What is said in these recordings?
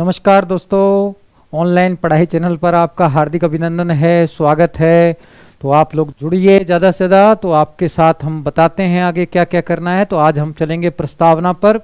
नमस्कार दोस्तों, ऑनलाइन पढ़ाई चैनल पर आपका हार्दिक अभिनंदन है, स्वागत है। तो आप लोग जुड़िए ज़्यादा से ज़्यादा। तो आपके साथ हम बताते हैं आगे क्या क्या करना है। तो आज हम चलेंगे प्रस्तावना पर।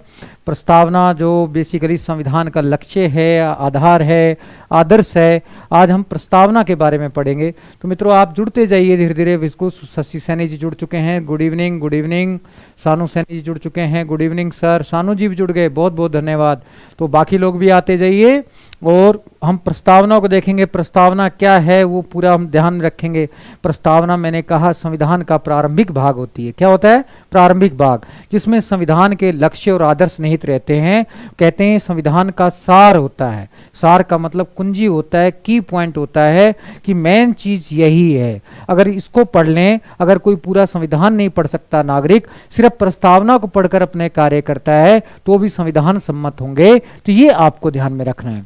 प्रस्तावना जो बेसिकली संविधान का लक्ष्य है, आधार है, आदर्श है। आज हम प्रस्तावना के बारे में पढ़ेंगे। तो मित्रों आप जुड़ते जाइए धीरे धीरे। बिल्कुल शशि सैनी जी जुड़ चुके हैं, गुड इवनिंग। Good evening. सानू सैनी जी जुड़ चुके हैं, good evening sir. Sanu ji भी जुड़ गए, बहुत बहुत धन्यवाद। तो बाकी लोग भी आते जाइए और हम प्रस्तावना को देखेंगे। प्रस्तावना क्या है वो पूरा हम ध्यान में रखेंगे। प्रस्तावना मैंने कहा संविधान का प्रारंभिक भाग होती है। क्या होता है? प्रारंभिक भाग, जिसमें संविधान के लक्ष्य और आदर्श निहित रहते हैं। कहते हैं संविधान का सार होता है। सार का मतलब कुंजी होता है, की पॉइंट होता है कि मेन चीज यही है। अगर इसको पढ़ लें, अगर कोई पूरा संविधान नहीं पढ़ सकता नागरिक, सिर्फ प्रस्तावना को पढ़कर अपने कार्य करता है तो भी संविधान सम्मत होंगे। तो ये आपको ध्यान में रखना है।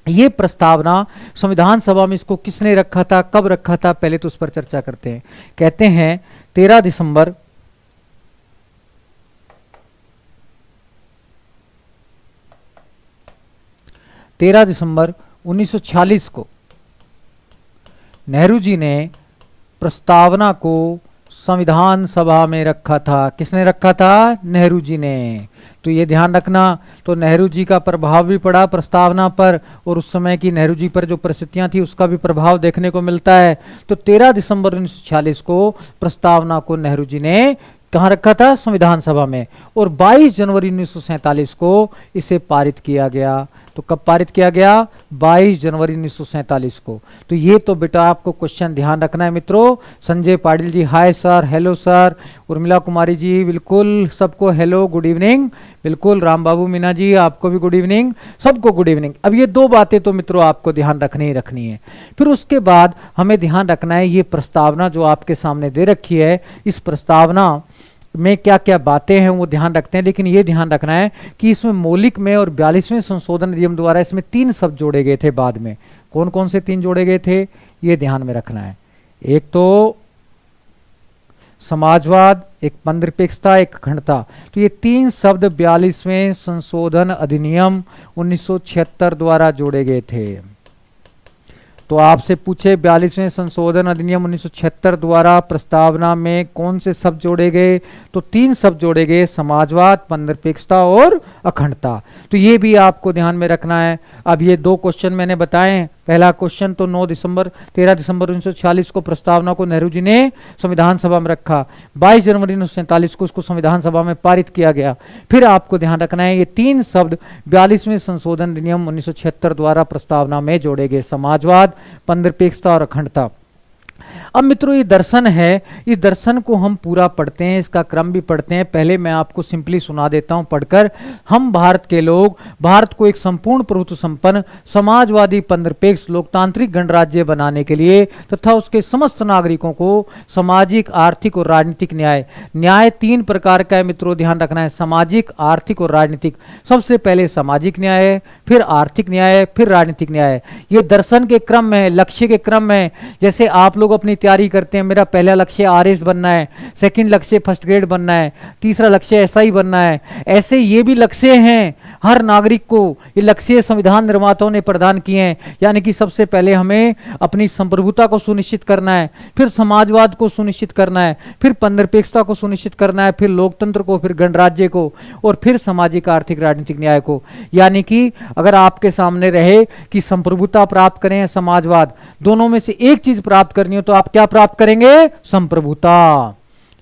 ये प्रस्तावना संविधान सभा में इसको किसने रखा था, कब रखा था, पहले तो उस पर चर्चा करते हैं। कहते हैं 13 दिसंबर 1946 को नेहरू जी ने प्रस्तावना को संविधान सभा में रखा था। किसने रखा था? नेहरू जी ने। तो ये ध्यान रखना। तो नेहरू जी का प्रभाव भी पड़ा प्रस्तावना पर, और उस समय की नेहरू जी पर जो परिस्थितियां थी उसका भी प्रभाव देखने को मिलता है। तो 13 दिसंबर 1946 को प्रस्तावना को नेहरू जी ने कहाँ रखा था? संविधान सभा में। और 22 जनवरी 1947 को इसे पारित किया गया। तो कब पारित किया गया? 22 जनवरी 1947 को। तो ये तो बेटा आपको क्वेश्चन ध्यान रखना है मित्रों। Sanjay Patil ji hi sir, hello sir. Urmila Kumari ji बिल्कुल, सबको हेलो, गुड इवनिंग। बिल्कुल राम बाबू मीना जी आपको भी गुड इवनिंग, सबको गुड इवनिंग। अब ये दो बातें तो मित्रों आपको ध्यान रखनी ही रखनी है। फिर उसके बाद हमें ध्यान रखना है ये प्रस्तावना जो आपके सामने दे रखी है, इस प्रस्तावना में क्या क्या बातें हैं वो ध्यान रखते हैं। लेकिन ये ध्यान रखना है कि इसमें मौलिक में और 42वें संशोधन नियम द्वारा इसमें 3 शब्द जोड़े गए थे बाद में। कौन कौन से 3 जोड़े गए थे ये ध्यान में रखना है। एक तो समाजवाद, एक पंथनिरपेक्षता, एक अखंडता। तो ये 3 शब्द 42वें संशोधन अधिनियम 1976 द्वारा जोड़े गए थे। तो आपसे पूछे 42वें संशोधन अधिनियम 1976 द्वारा प्रस्तावना में कौन से शब्द जोड़े गए? तो 3 शब्द जोड़े गए, समाजवाद, पंथनिरपेक्षता और अखंडता। तो ये भी आपको ध्यान में रखना है। अब ये 2 क्वेश्चन मैंने बताए हैं। पहला क्वेश्चन तो 13 दिसंबर 1946 को प्रस्तावना को नेहरू जी ने संविधान सभा में रखा। 22 जनवरी 1947 को उसको संविधान सभा में पारित किया गया। फिर आपको ध्यान रखना है ये 3 शब्द 42वें संशोधन अधिनियम 1976 द्वारा प्रस्तावना में जोड़े गए, समाजवाद, पंथनिरपेक्षता और अखंडता। अब मित्रों ये दर्शन है, इस दर्शन को हम पूरा पढ़ते हैं, इसका क्रम भी पढ़ते हैं। पहले मैं आपको सिंपली सुना देता हूं पढ़कर। हम भारत के लोग भारत को एक संपूर्ण प्रभुत्व संपन्न समाजवादी पंथनिरपेक्ष लोकतांत्रिक गणराज्य बनाने के लिए तथा उसके समस्त नागरिकों को सामाजिक, आर्थिक और राजनीतिक न्याय। न्याय 3 प्रकार का है मित्रों, ध्यान रखना है। सामाजिक, आर्थिक और राजनीतिक। सबसे पहले सामाजिक न्याय है, फिर आर्थिक न्याय है, फिर राजनीतिक न्याय है। ये दर्शन के क्रम में, लक्ष्य के क्रम में। जैसे आप लोग अपनी तैयारी करते हैं, मेरा पहला लक्ष्य आरएस बनना है, सेकंड लक्ष्य फर्स्ट ग्रेड बनना है, तीसरा लक्ष्य एसआई बनना है। ऐसे ये भी लक्ष्य हैं हर नागरिक को। ये लक्ष्य संविधान निर्माताओं ने प्रदान किए हैं। यानी कि सबसे पहले हमें अपनी संप्रभुता को सुनिश्चित करना है, फिर समाजवाद को सुनिश्चित करना है, फिर पंथनिरपेक्षता को सुनिश्चित करना है, फिर लोकतंत्र को, फिर गणराज्य को, और फिर सामाजिक, आर्थिक, राजनीतिक न्याय को। यानी कि अगर आपके सामने रहे कि संप्रभुता प्राप्त करें या समाजवाद, दोनों में से एक चीज प्राप्त करनी हो तो आप क्या प्राप्त करेंगे? संप्रभुता।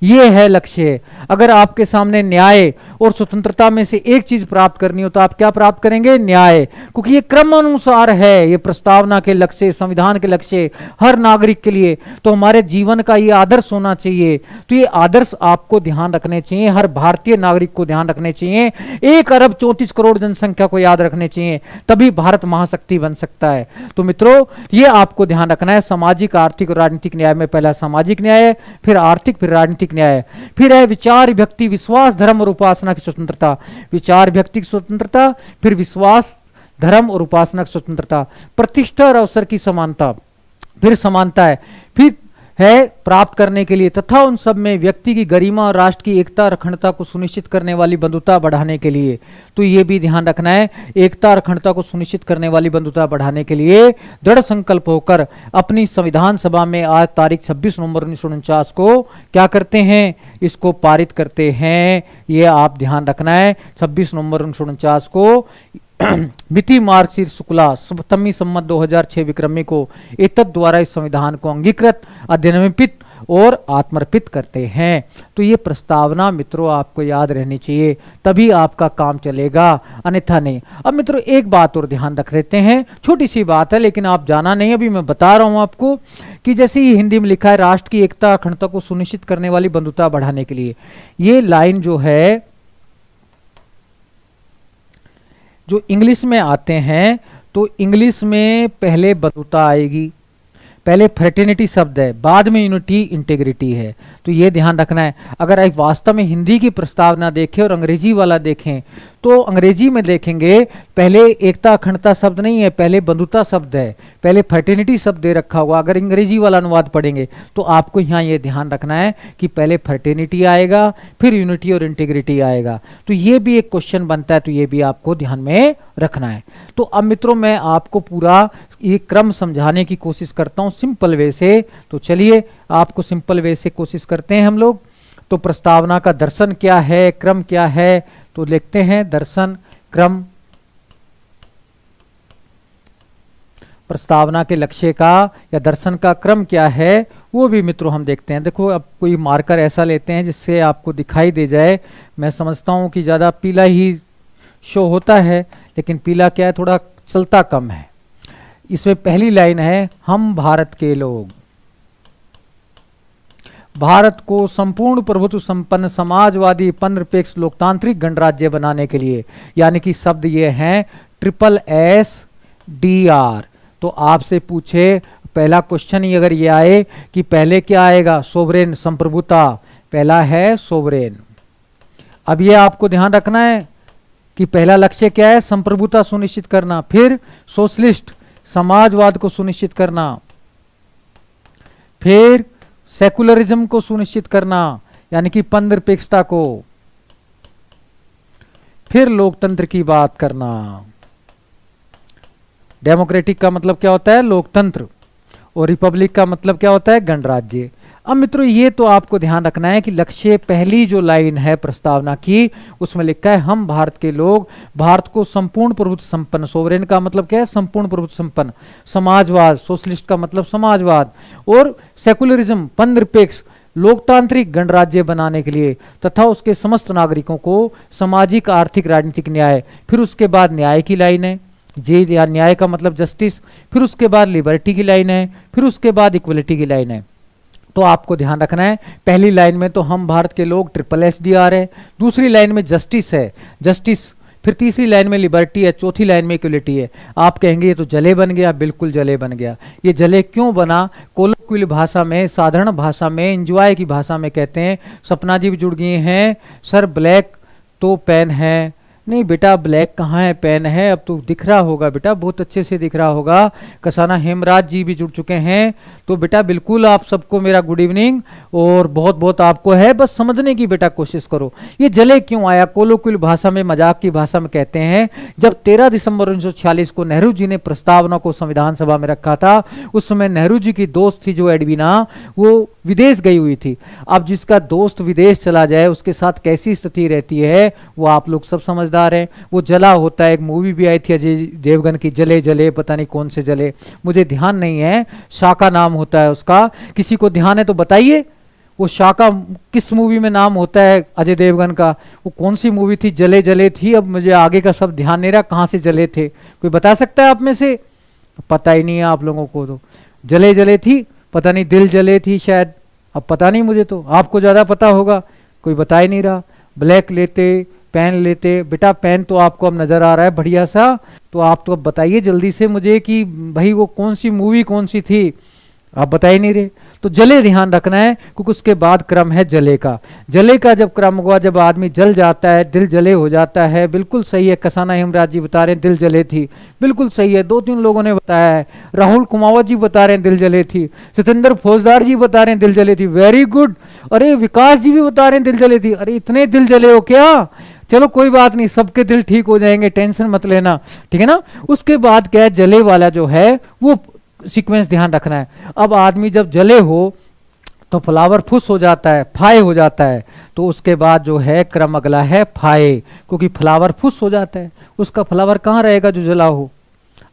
ये है लक्ष्य। अगर आपके सामने न्याय और स्वतंत्रता में से एक चीज प्राप्त करनी हो तो आप क्या प्राप्त करेंगे? न्याय। क्योंकि ये क्रम अनुसार है, ये प्रस्तावना के लक्ष्य, संविधान के लक्ष्य हर नागरिक के लिए। तो हमारे जीवन का ये आदर्श होना चाहिए। तो ये आदर्श आपको ध्यान रखने चाहिए, हर भारतीय नागरिक को ध्यान रखने चाहिए। 1 अरब 34 करोड़ जनसंख्या को याद रखने चाहिए, तभी भारत महाशक्ति बन सकता है। तो मित्रों ये आपको ध्यान रखना है। सामाजिक, आर्थिक और राजनीतिक न्याय में पहला सामाजिक न्याय, फिर आर्थिक, फिर राजनीतिक न्याय। फिर है विचार, व्यक्ति, विश्वास, धर्म और उपासना की स्वतंत्रता। विचार, व्यक्ति की स्वतंत्रता, फिर विश्वास, धर्म और उपासना की स्वतंत्रता। प्रतिष्ठा और अवसर की समानता, फिर समानता है। फिर है प्राप्त करने के लिए तथा उन सब में व्यक्ति की गरिमा और राष्ट्र की एकता और अखंडता को सुनिश्चित करने वाली बंधुता बढ़ाने के लिए। तो ये भी ध्यान रखना है, एकता और अखंडता को सुनिश्चित करने वाली बंधुता बढ़ाने के लिए दृढ़ संकल्प होकर अपनी संविधान सभा में आज तारीख 26 नवंबर 1949 को क्या करते हैं, इसको पारित करते हैं। ये आप ध्यान रखना है, 26 नवंबर 1949 को मिति मार्गशीर्ष शुक्ला सप्तमी संवत 2006 विक्रमी को एतद द्वारा इस संविधान को अंगीकृत, अधिनियमित और आत्मर्पित करते हैं। तो ये प्रस्तावना मित्रों आपको याद रहनी चाहिए, तभी आपका काम चलेगा, अन्यथा नहीं। अब मित्रों एक बात और ध्यान रख लेते हैं, छोटी सी बात है लेकिन आप जाना नहीं, अभी मैं बता रहा हूं आपको कि जैसे ही हिंदी में लिखा है राष्ट्र की एकता अखंडता को सुनिश्चित करने वाली बंधुता बढ़ाने के लिए, ये लाइन जो है जो इंग्लिश में आते हैं तो इंग्लिश में पहले बंधुता आएगी, पहले फ्रेटर्निटी शब्द है, बाद में यूनिटी इंटीग्रिटी है। तो ये ध्यान रखना है। अगर आप वास्तव में हिंदी की प्रस्तावना देखें और अंग्रेजी वाला देखें तो अंग्रेजी में देखेंगे पहले एकता अखंडता शब्द नहीं है, पहले बंधुता शब्द है, पहले फ्रेटर्निटी शब्द दे रखा हुआ। अगर अंग्रेजी वाला अनुवाद पढ़ेंगे तो आपको यहाँ ये ध्यान रखना है कि पहले फ्रेटर्निटी आएगा, फिर यूनिटी और इंटीग्रिटी आएगा। तो ये भी एक क्वेश्चन बनता है, तो ये भी आपको ध्यान में रखना है। तो अब मित्रों मैं आपको पूरा ये क्रम समझाने की कोशिश करता हूँ सिंपल वे से। तो चलिए आपको सिंपल वे से कोशिश करते हैं हम लोग। तो प्रस्तावना का दर्शन क्या है, क्रम क्या है, तो लिखते हैं दर्शन क्रम। प्रस्तावना के लक्ष्य का या दर्शन का क्रम क्या है वो भी मित्रों हम देखते हैं। देखो अब कोई मार्कर ऐसा लेते हैं जिससे आपको दिखाई दे जाए। मैं समझता हूं कि ज़्यादा पीला ही शो होता है, लेकिन पीला क्या है थोड़ा चलता कम है। इसमें पहली लाइन है, हम भारत के लोग भारत को संपूर्ण प्रभुत्व संपन्न समाजवादी निरपेक्ष लोकतांत्रिक गणराज्य बनाने के लिए, यानी कि शब्द ये हैं SSSR। तो आपसे पूछे पहला क्वेश्चन ही अगर ये आए कि पहले क्या आएगा, सोवरेन संप्रभुता, पहला है सोवरेन। अब ये आपको ध्यान रखना है कि पहला लक्ष्य क्या है, संप्रभुता सुनिश्चित करना, फिर सोशलिस्ट समाजवाद को सुनिश्चित करना, फिर सेकुलरिज्म को सुनिश्चित करना यानी कि निरपेक्षता को, फिर लोकतंत्र की बात करना। डेमोक्रेटिक का मतलब क्या होता है, लोकतंत्र, और रिपब्लिक का मतलब क्या होता है, गणराज्य। अब मित्रों ये तो आपको ध्यान रखना है कि लक्ष्य पहली जो लाइन है प्रस्तावना की उसमें लिखा है हम भारत के लोग भारत को संपूर्ण प्रभुत्व संपन्न, सोवरेन का मतलब क्या है, संपूर्ण प्रभुत्व संपन्न, समाजवाद, सोशलिस्ट का मतलब समाजवाद, और सेकुलरिज्म निरपेक्ष लोकतांत्रिक गणराज्य बनाने के लिए तथा उसके समस्त नागरिकों को सामाजिक आर्थिक राजनीतिक न्याय। फिर उसके बाद न्याय की लाइन है, जे या न्याय का मतलब जस्टिस, फिर उसके बाद लिबर्टी की लाइन है, फिर उसके बाद इक्वलिटी की लाइन है। तो आपको ध्यान रखना है पहली लाइन में तो हम भारत के लोग SSSR है, दूसरी लाइन में जस्टिस है, जस्टिस, फिर तीसरी लाइन में लिबर्टी है, चौथी लाइन में इक्वलिटी है। आप कहेंगे ये तो जले बन गया, बिल्कुल जले बन गया। ये जले क्यों बना, कोलोक्वियल भाषा में, साधारण भाषा में, एंजॉय की भाषा में कहते हैं। सपना जी भी जुड़ गए हैं, सर ब्लैक तो पेन है, नहीं बेटा ब्लैक कहाँ है, पेन है। अब तो दिख रहा होगा बेटा, बहुत अच्छे से दिख रहा होगा। कसाना हेमराज जी भी जुड़ चुके हैं। तो बेटा बिल्कुल आप सबको मेरा गुड इवनिंग, और बहुत बहुत आपको है, बस समझने की बेटा कोशिश करो। ये जले क्यों आया, कोलोक्वियल भाषा में, मजाक की भाषा में कहते हैं। जब 13 दिसंबर 1946 को नेहरू जी ने प्रस्तावना को संविधान सभा में रखा था, उस समय नेहरू जी की दोस्त थी जो एडवीना, वो विदेश गई हुई थी। अब जिसका दोस्त विदेश चला जाए उसके साथ कैसी स्थिति रहती है वो आप लोग सब समझदार हैं। वो जला होता है, एक मूवी भी आई थी अजय देवगन की, जले जले, पता नहीं कौन से जले, मुझे ध्यान नहीं है, शाका नाम होता है उसका। किसी को ध्यान है तो बताइए वो शाका किस मूवी में नाम होता है अजय देवगन का, वो कौन सी मूवी थी, जले जले थी। अब मुझे आगे का सब ध्यान नहीं रहा कहाँ से जले थे, कोई बता सकता है आप में से? पता ही नहीं है आप लोगों को। तो जले जले थी, पता नहीं दिल जले थी शायद, अब पता नहीं मुझे, तो आपको ज़्यादा पता होगा, कोई बता ही नहीं रहा। ब्लैक लेते, पेन लेते, बेटा पेन तो आपको अब नज़र आ रहा है बढ़िया सा, तो आप तो अब बताइए जल्दी से मुझे कि भाई वो कौन सी मूवी कौन सी थी, आप बता ही नहीं रहे। तो जले ध्यान रखना है, क्योंकि उसके बाद क्रम है जले का। जले का जब क्रम हुआ, जब आदमी जल जाता है, दिल जले हो जाता है, बिल्कुल सही है। कसाना हेमराज जी बता रहे हैं दिल जले थी, बिल्कुल सही है। 2-3 लोगों ने बताया है, राहुल कुमावत जी बता रहे हैं दिल जले थी, सतेंद्र फौजदार जी बता रहे हैं दिल जले थी, वेरी गुड। अरे विकास जी भी बता रहे हैं दिल जले थी। अरे इतने दिल जले हो क्या? चलो कोई बात नहीं, सबके दिल ठीक हो जाएंगे, टेंशन मत लेना, ठीक है ना। उसके बाद क्या है, जले वाला जो है वो सीक्वेंस ध्यान रखना है। अब आदमी जब जले हो तो फ्लावर फुस हो जाता है, फाय हो जाता है, तो उसके बाद जो है क्रम अगला है फाय, क्योंकि फ्लावर फुस हो जाता है, उसका फ्लावर कहाँ रहेगा जो जला हो।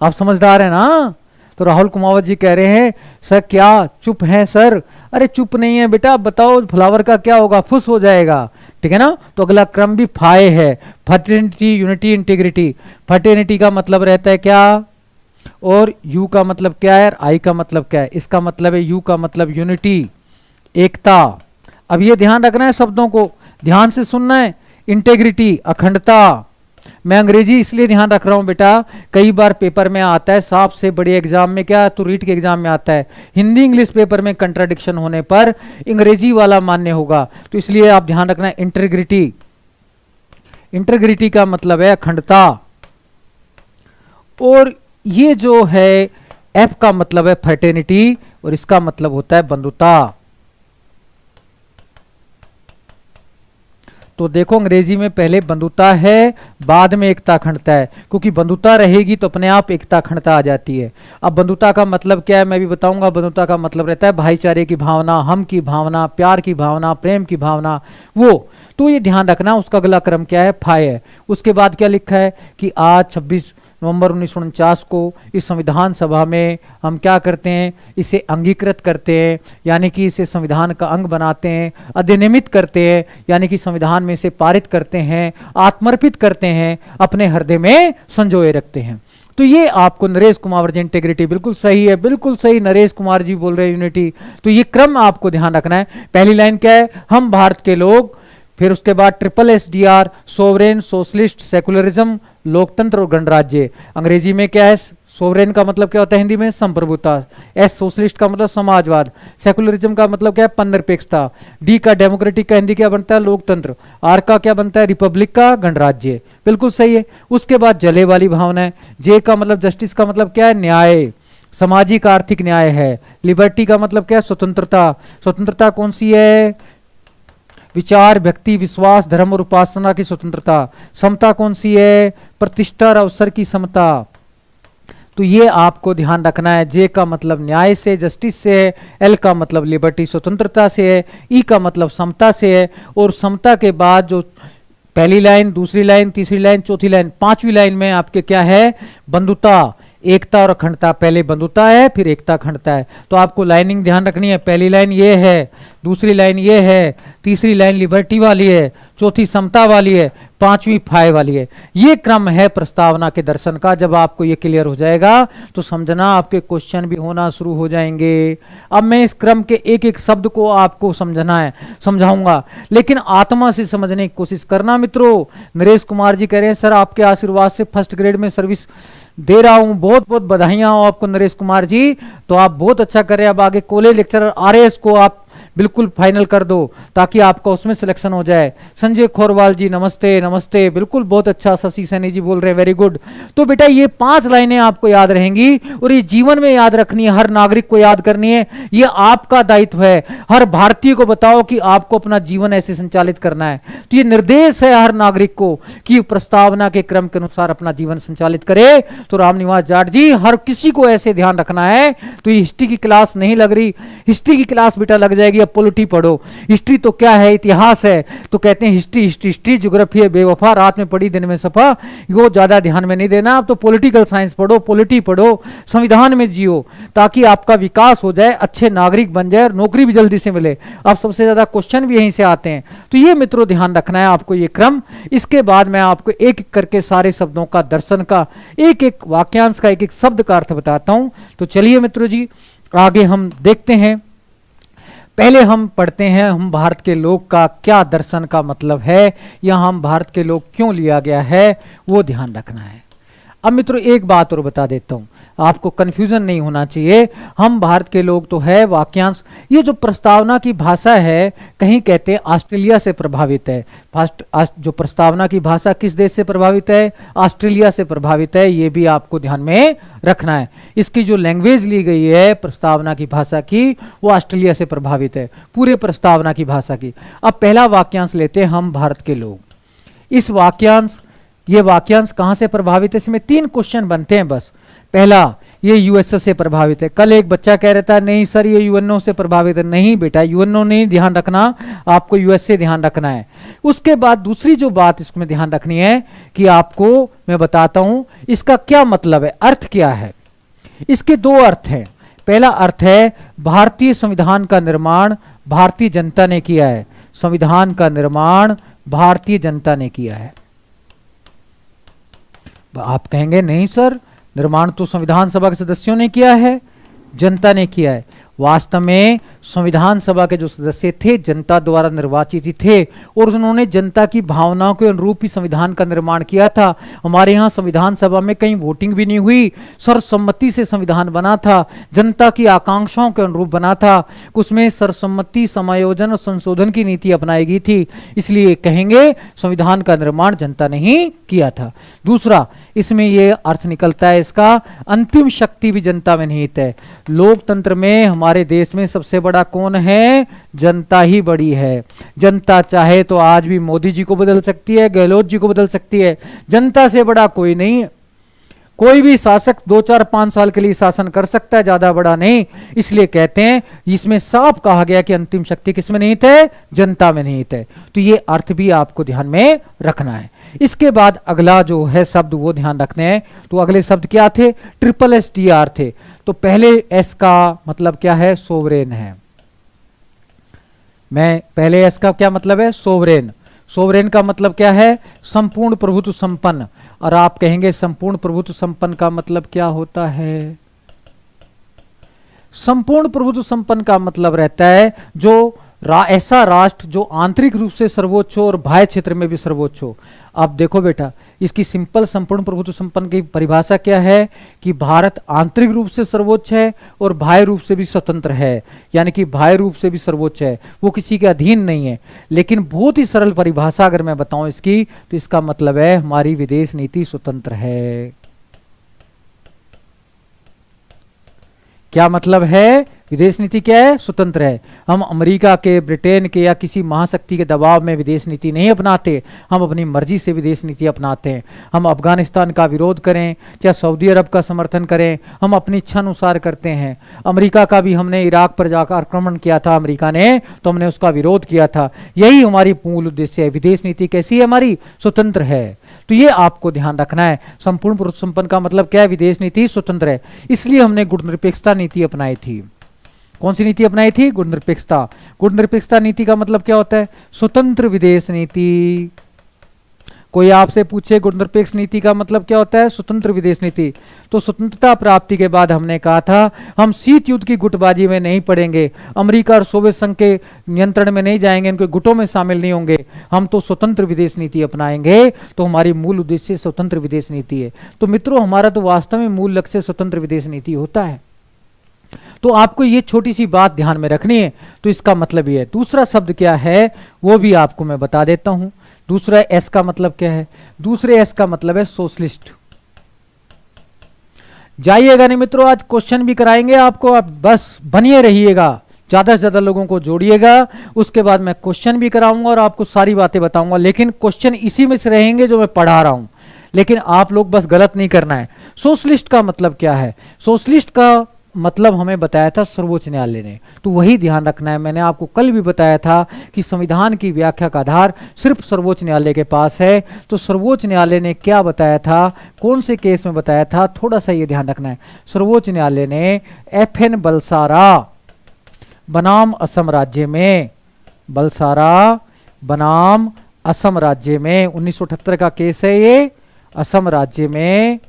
आप समझदार है ना। तो राहुल कुमावत जी कह रहे हैं सर क्या चुप हैं सर? अरे चुप नहीं है बेटा, बताओ फ्लावर का क्या होगा? फुस हो जाएगा, ठीक है ना। तो अगला क्रम भी फाय है, फर्टिनिटी, यूनिटी, इंटीग्रिटी। फर्टिनिटी का मतलब रहता है क्या, और यू का मतलब क्या है, आई का मतलब क्या है? इसका मतलब है यू का मतलब यूनिटी, एकता। अब ये ध्यान रखना है, शब्दों को ध्यान से सुनना है। इंटेग्रिटी, अखंडता। मैं अंग्रेजी इसलिए ध्यान रख रहा हूं बेटा, कई बार पेपर में आता है, सबसे बड़े एग्जाम में क्या, तो रीट के एग्जाम में आता है, हिंदी इंग्लिश पेपर में कंट्राडिक्शन होने पर अंग्रेजी वाला मान्य होगा, तो इसलिए आप ध्यान रखना है इंटेग्रिटी। इंटेग्रिटी का मतलब है अखंडता। और ये जो है एफ का मतलब है फर्टेनिटी, और इसका मतलब होता है बंधुता। तो देखो अंग्रेजी में पहले बंधुता है, बाद में एकता अखंडता है, क्योंकि बंधुता रहेगी तो अपने आप एकता अखंडता आ जाती है। अब बंधुता का मतलब क्या है मैं भी बताऊंगा। बंधुता का मतलब रहता है भाईचारे की भावना, हम की भावना, प्यार की भावना, प्रेम की भावना, वो। तो ये ध्यान रखना, उसका अगला क्रम क्या है, फाय है। उसके बाद क्या लिखा है कि आज 26 नवंबर 1949 को इस संविधान सभा में हम क्या करते हैं, इसे अंगीकृत करते हैं, यानी कि इसे संविधान का अंग बनाते हैं, अधिनियमित करते हैं, यानी कि संविधान में इसे पारित करते हैं, आत्मर्पित करते हैं, अपने हृदय में संजोए रखते हैं। तो ये आपको नरेश कुमार जी, इंटेग्रिटी बिल्कुल सही है, बिल्कुल सही, नरेश कुमार जी बोल रहे हैं यूनिटी। तो ये क्रम आपको ध्यान रखना है। पहली लाइन क्या है, हम भारत के लोग, फिर उसके बाद SSSR, सोवरेन, सोशलिस्ट, सेकुलरिज्म, लोकतंत्र और गणराज्य। अंग्रेजी में क्या है, सोवरेन का मतलब क्या होता है हिंदी में, संप्रभुता। एस सोशलिस्ट का मतलब समाजवाद। सेकुलरिज्म का मतलब क्या है, धर्मनिरपेक्षता। डी का डेमोक्रेटिक का हिंदी क्या बनता है, लोकतंत्र। आर का क्या बनता है, रिपब्लिक का गणराज्य। बिल्कुल सही है। उसके बाद जले वाली भावना है। जे का मतलब जस्टिस का मतलब क्या है, न्याय, सामाजिक आर्थिक न्याय है। लिबर्टी का मतलब क्या है, स्वतंत्रता। स्वतंत्रता कौन सी है, विचार, व्यक्ति, विश्वास, धर्म और उपासना की स्वतंत्रता। समता कौन सी है, प्रतिष्ठा और अवसर की समता। तो ये आपको ध्यान रखना है। जे का मतलब न्याय से, जस्टिस से है। एल का मतलब लिबर्टी, स्वतंत्रता से है। ई का मतलब समता से है। और समता के बाद जो पहली लाइन, दूसरी लाइन, तीसरी लाइन, चौथी लाइन, पांचवी लाइन में आपके क्या है, बंधुता, एकता और अखंडता। पहले बंधुता है, फिर एकता अखंडता है। तो आपको लाइनिंग ध्यान रखनी है। पहली लाइन ये है, दूसरी लाइन ये है, तीसरी लाइन लिबर्टी वाली है, चौथी समता वाली है, पांचवी फाय वाली है। ये क्रम है प्रस्तावना के दर्शन का। जब आपको ये क्लियर हो जाएगा तो समझना आपके क्वेश्चन भी होना शुरू हो जाएंगे। अब मैं इस क्रम के एक एक शब्द को आपको समझना है, समझाऊंगा, लेकिन आत्मा से समझने की कोशिश करना मित्रों। नरेश कुमार जी कह रहे हैं सर आपके आशीर्वाद से फर्स्ट ग्रेड में सर्विस दे रहा हूं, बहुत बहुत बधाइयां हो आपको नरेश कुमार जी। तो आप बहुत अच्छा कर रहे हैं। अब आगे कॉलेज लेक्चरर RAS को आप बिल्कुल फाइनल कर दो ताकि आपका उसमें सिलेक्शन हो जाए। संजय खोरवाल जी नमस्ते, नमस्ते, बिल्कुल बहुत अच्छा। शशि सैनी जी बोल रहे हैं वेरी गुड। तो बेटा ये 5 लाइनें आपको याद रहेंगी और ये जीवन में याद रखनी है, हर नागरिक को याद करनी है। ये आपका दायित्व है। हर भारतीय को बताओ कि आपको अपना जीवन ऐसे संचालित करना है। तो ये निर्देश है हर नागरिक को कि प्रस्तावना के क्रम के अनुसार अपना जीवन संचालित करे। तो रामनिवास जाट जी हर किसी को ऐसे ध्यान रखना है। तो ये हिस्ट्री की क्लास नहीं लग रही, हिस्ट्री की क्लास बेटा लग जाएगी। अब पॉलिटी पढ़ो। हिस्ट्री तो क्या है, इतिहास है। तो कहते हैं हिस्ट्री हिस्ट्री हिस्ट्री, ज्योग्राफी है बेवफा, रात में पढ़ी दिन में सफा। वो ज्यादा ध्यान में नहीं देना। अब तो पॉलिटिकल साइंस पढ़ो, पॉलिटी पढ़ो, संविधान में जियो ताकि आपका विकास हो जाए, अच्छे नागरिक बन जाए और नौकरी भी जल्दी से मिले। अब सबसे ज्यादा क्वेश्चन भी यहीं से आते हैं। तो ये मित्रों ध्यान रखना है आपको ये क्रम। इसके बाद मैं आपको एक एक करके सारे शब्दों का, दर्शन का, एक एक वाक्यांश का, एक एक शब्द का अर्थ बताता हूं। तो चलिए मित्रों जी आगे हम देखते हैं। पहले हम पढ़ते हैं हम भारत के लोग का क्या दर्शन का मतलब है, या हम भारत के लोग क्यों लिया गया है, वो ध्यान रखना है। अब मित्रों एक बात और बता देता हूं, आपको कंफ्यूजन नहीं होना चाहिए। हम भारत के लोग तो है, वाक्यांश, ये जो प्रस्तावना की भाषा है, कहीं कहते हैं ऑस्ट्रेलिया से प्रभावित है। जो प्रस्तावना की भाषा किस देश से प्रभावित है? ऑस्ट्रेलिया से प्रभावित है, ये भी आपको ध्यान में रखना है। इसकी जो लैंग्वेज ली गई है प्रस्तावना की भाषा की, वो ऑस्ट्रेलिया से प्रभावित है, पूरे प्रस्तावना की भाषा की। अब पहला वाक्यांश लेते हैं, हम भारत के लोग। इस वाक्यांश, ये वाक्यांश कहां से प्रभावित है? इसमें 3 क्वेश्चन बनते हैं बस। पहला, ये यूएसए से प्रभावित है। कल एक बच्चा कह रहा था नहीं सर ये यूएनओ से प्रभावित है। नहीं बेटा, यूएनओ नहीं ध्यान रखना, आपको यूएसए ध्यान रखना है। उसके बाद दूसरी जो बात इसमें ध्यान रखनी है कि आपको मैं बताता हूं इसका क्या मतलब है, अर्थ क्या है। इसके 2 अर्थ हैं। पहला अर्थ है भारतीय संविधान का निर्माण भारतीय जनता ने किया है। संविधान का निर्माण भारतीय जनता ने किया है। आप कहेंगे नहीं सर, निर्माण तो संविधान सभा के सदस्यों ने किया है, जनता ने किया है। वास्तव में संविधान सभा के जो सदस्य थे जनता द्वारा निर्वाचित ही थे और उन्होंने जनता की भावनाओं के अनुरूप ही संविधान का निर्माण किया था। हमारे यहाँ संविधान सभा में कहीं वोटिंग भी नहीं हुई, सर्वसम्मति से संविधान बना था, जनता की आकांक्षाओं के अनुरूप बना था। उसमें सर्वसम्मति, समायोजन और संशोधन की नीति अपनाई गई थी, इसलिए कहेंगे संविधान का निर्माण जनता ने ही किया था। दूसरा, इसमें यह अर्थ निकलता है इसका, अंतिम शक्ति भी जनता में निहित है। लोकतंत्र में हमारे देश में सबसे बड़ा कौन है? जनता ही बड़ी है। जनता चाहे तो आज भी मोदी जी को बदल सकती है, गहलोत जी को बदल सकती है, जनता से बड़ा कोई नहीं। कोई भी शासक 2, 4, 5 साल के लिए शासन कर सकता है, ज्यादा बड़ा नहीं। इसलिए कहते हैं, इसमें साफ कहा गया कि अंतिम शक्ति किसमें निहित है? जनता में निहित है। तो ये अर्थ भी आपको ध्यान में रखना है। इसके बाद अगला जो है शब्द वो ध्यान रखने हैं। तो अगले शब्द क्या थे? SSTR थे। तो पहले एस का मतलब क्या है? सोवरेन है। मैं पहले एस का क्या मतलब है? सोवरेन। सोवरेन का मतलब क्या है? संपूर्ण प्रभुत्व संपन्न। और आप कहेंगे संपूर्ण प्रभुत्व संपन्न का मतलब क्या होता है? संपूर्ण प्रभुत्व संपन्न का मतलब रहता है जो ऐसा राष्ट्र जो आंतरिक रूप से सर्वोच्च हो और बाह्य क्षेत्र में भी सर्वोच्च हो। अब देखो बेटा, इसकी सिंपल संपूर्ण प्रभुत्व संपन्न की परिभाषा क्या है कि भारत आंतरिक रूप से सर्वोच्च है और बाह्य रूप से भी स्वतंत्र है, यानी कि बाह्य रूप से भी सर्वोच्च है, वो किसी के अधीन नहीं है। लेकिन बहुत ही सरल परिभाषा अगर मैं बताऊं इसकी, तो इसका मतलब है हमारी विदेश नीति स्वतंत्र है। क्या मतलब है? विदेश नीति क्या है? स्वतंत्र है। हम अमेरिका के, ब्रिटेन के या किसी महाशक्ति के दबाव में विदेश नीति नहीं अपनाते, हम अपनी मर्जी से विदेश नीति अपनाते हैं। हम अफगानिस्तान का विरोध करें या सऊदी अरब का समर्थन करें, हम अपनी इच्छा अनुसार करते हैं। अमेरिका का भी, हमने इराक पर जाकर आक्रमण किया था अमेरिका ने, तो हमने उसका विरोध किया था। यही हमारी मूल उद्देश्य है। विदेश नीति कैसी है? हमारी स्वतंत्र है। तो ये आपको ध्यान रखना है। संपूर्ण प्रभुत्व संपन्न का मतलब क्या है? विदेश नीति स्वतंत्र है। इसलिए हमने गुणनिरपेक्षता नीति अपनाई थी। कौन सी नीति अपनाई थी? गुणनिरपेक्षता। गुणनिरपेक्षता नीति का मतलब क्या होता है? स्वतंत्र विदेश नीति। कोई आपसे पूछे गुणनिरपेक्ष नीति का मतलब क्या होता है? स्वतंत्र विदेश नीति। तो स्वतंत्रता प्राप्ति के बाद हमने कहा था हम शीत युद्ध की गुटबाजी में नहीं पड़ेंगे, अमेरिका और सोवियत संघ के नियंत्रण में नहीं जाएंगे, इनके गुटों में शामिल नहीं होंगे, हम तो स्वतंत्र विदेश नीति अपनाएंगे। तो हमारी मूल उद्देश्य स्वतंत्र विदेश नीति है। तो मित्रों, हमारा तो वास्तव में मूल लक्ष्य स्वतंत्र विदेश नीति होता है। तो आपको ये छोटी सी बात ध्यान में रखनी है। तो इसका मतलब ये है। दूसरा शब्द क्या है वो भी आपको मैं बता देता हूं। दूसरा एस का मतलब क्या है? दूसरे एस का मतलब है सोशलिस्ट। जाइएगा नहीं मित्रों, आज क्वेश्चन भी कराएंगे आपको, आप बस बनिए रहिएगा, ज्यादा से ज्यादा लोगों को जोड़िएगा। उसके बाद मैं क्वेश्चन भी कराऊंगा और आपको सारी बातें बताऊंगा, लेकिन क्वेश्चन इसी में से रहेंगे जो मैं पढ़ा रहा हूं। लेकिन आप लोग बस गलत नहीं करना है। सोशलिस्ट का मतलब क्या है? सोशलिस्ट का मतलब हमें बताया था सर्वोच्च न्यायालय ने, तो वही ध्यान रखना है। मैंने आपको कल भी बताया था कि संविधान की व्याख्या का आधार सिर्फ सर्वोच्च न्यायालय के पास है। तो सर्वोच्च न्यायालय ने क्या बताया था, कौन से केस में बताया था, थोड़ा सा ये ध्यान रखना है। सर्वोच्च न्यायालय ने FN बलसारा बनाम असम राज्य में, बलसारा बनाम असम राज्य में 1978 का केस है ये, असम राज्य में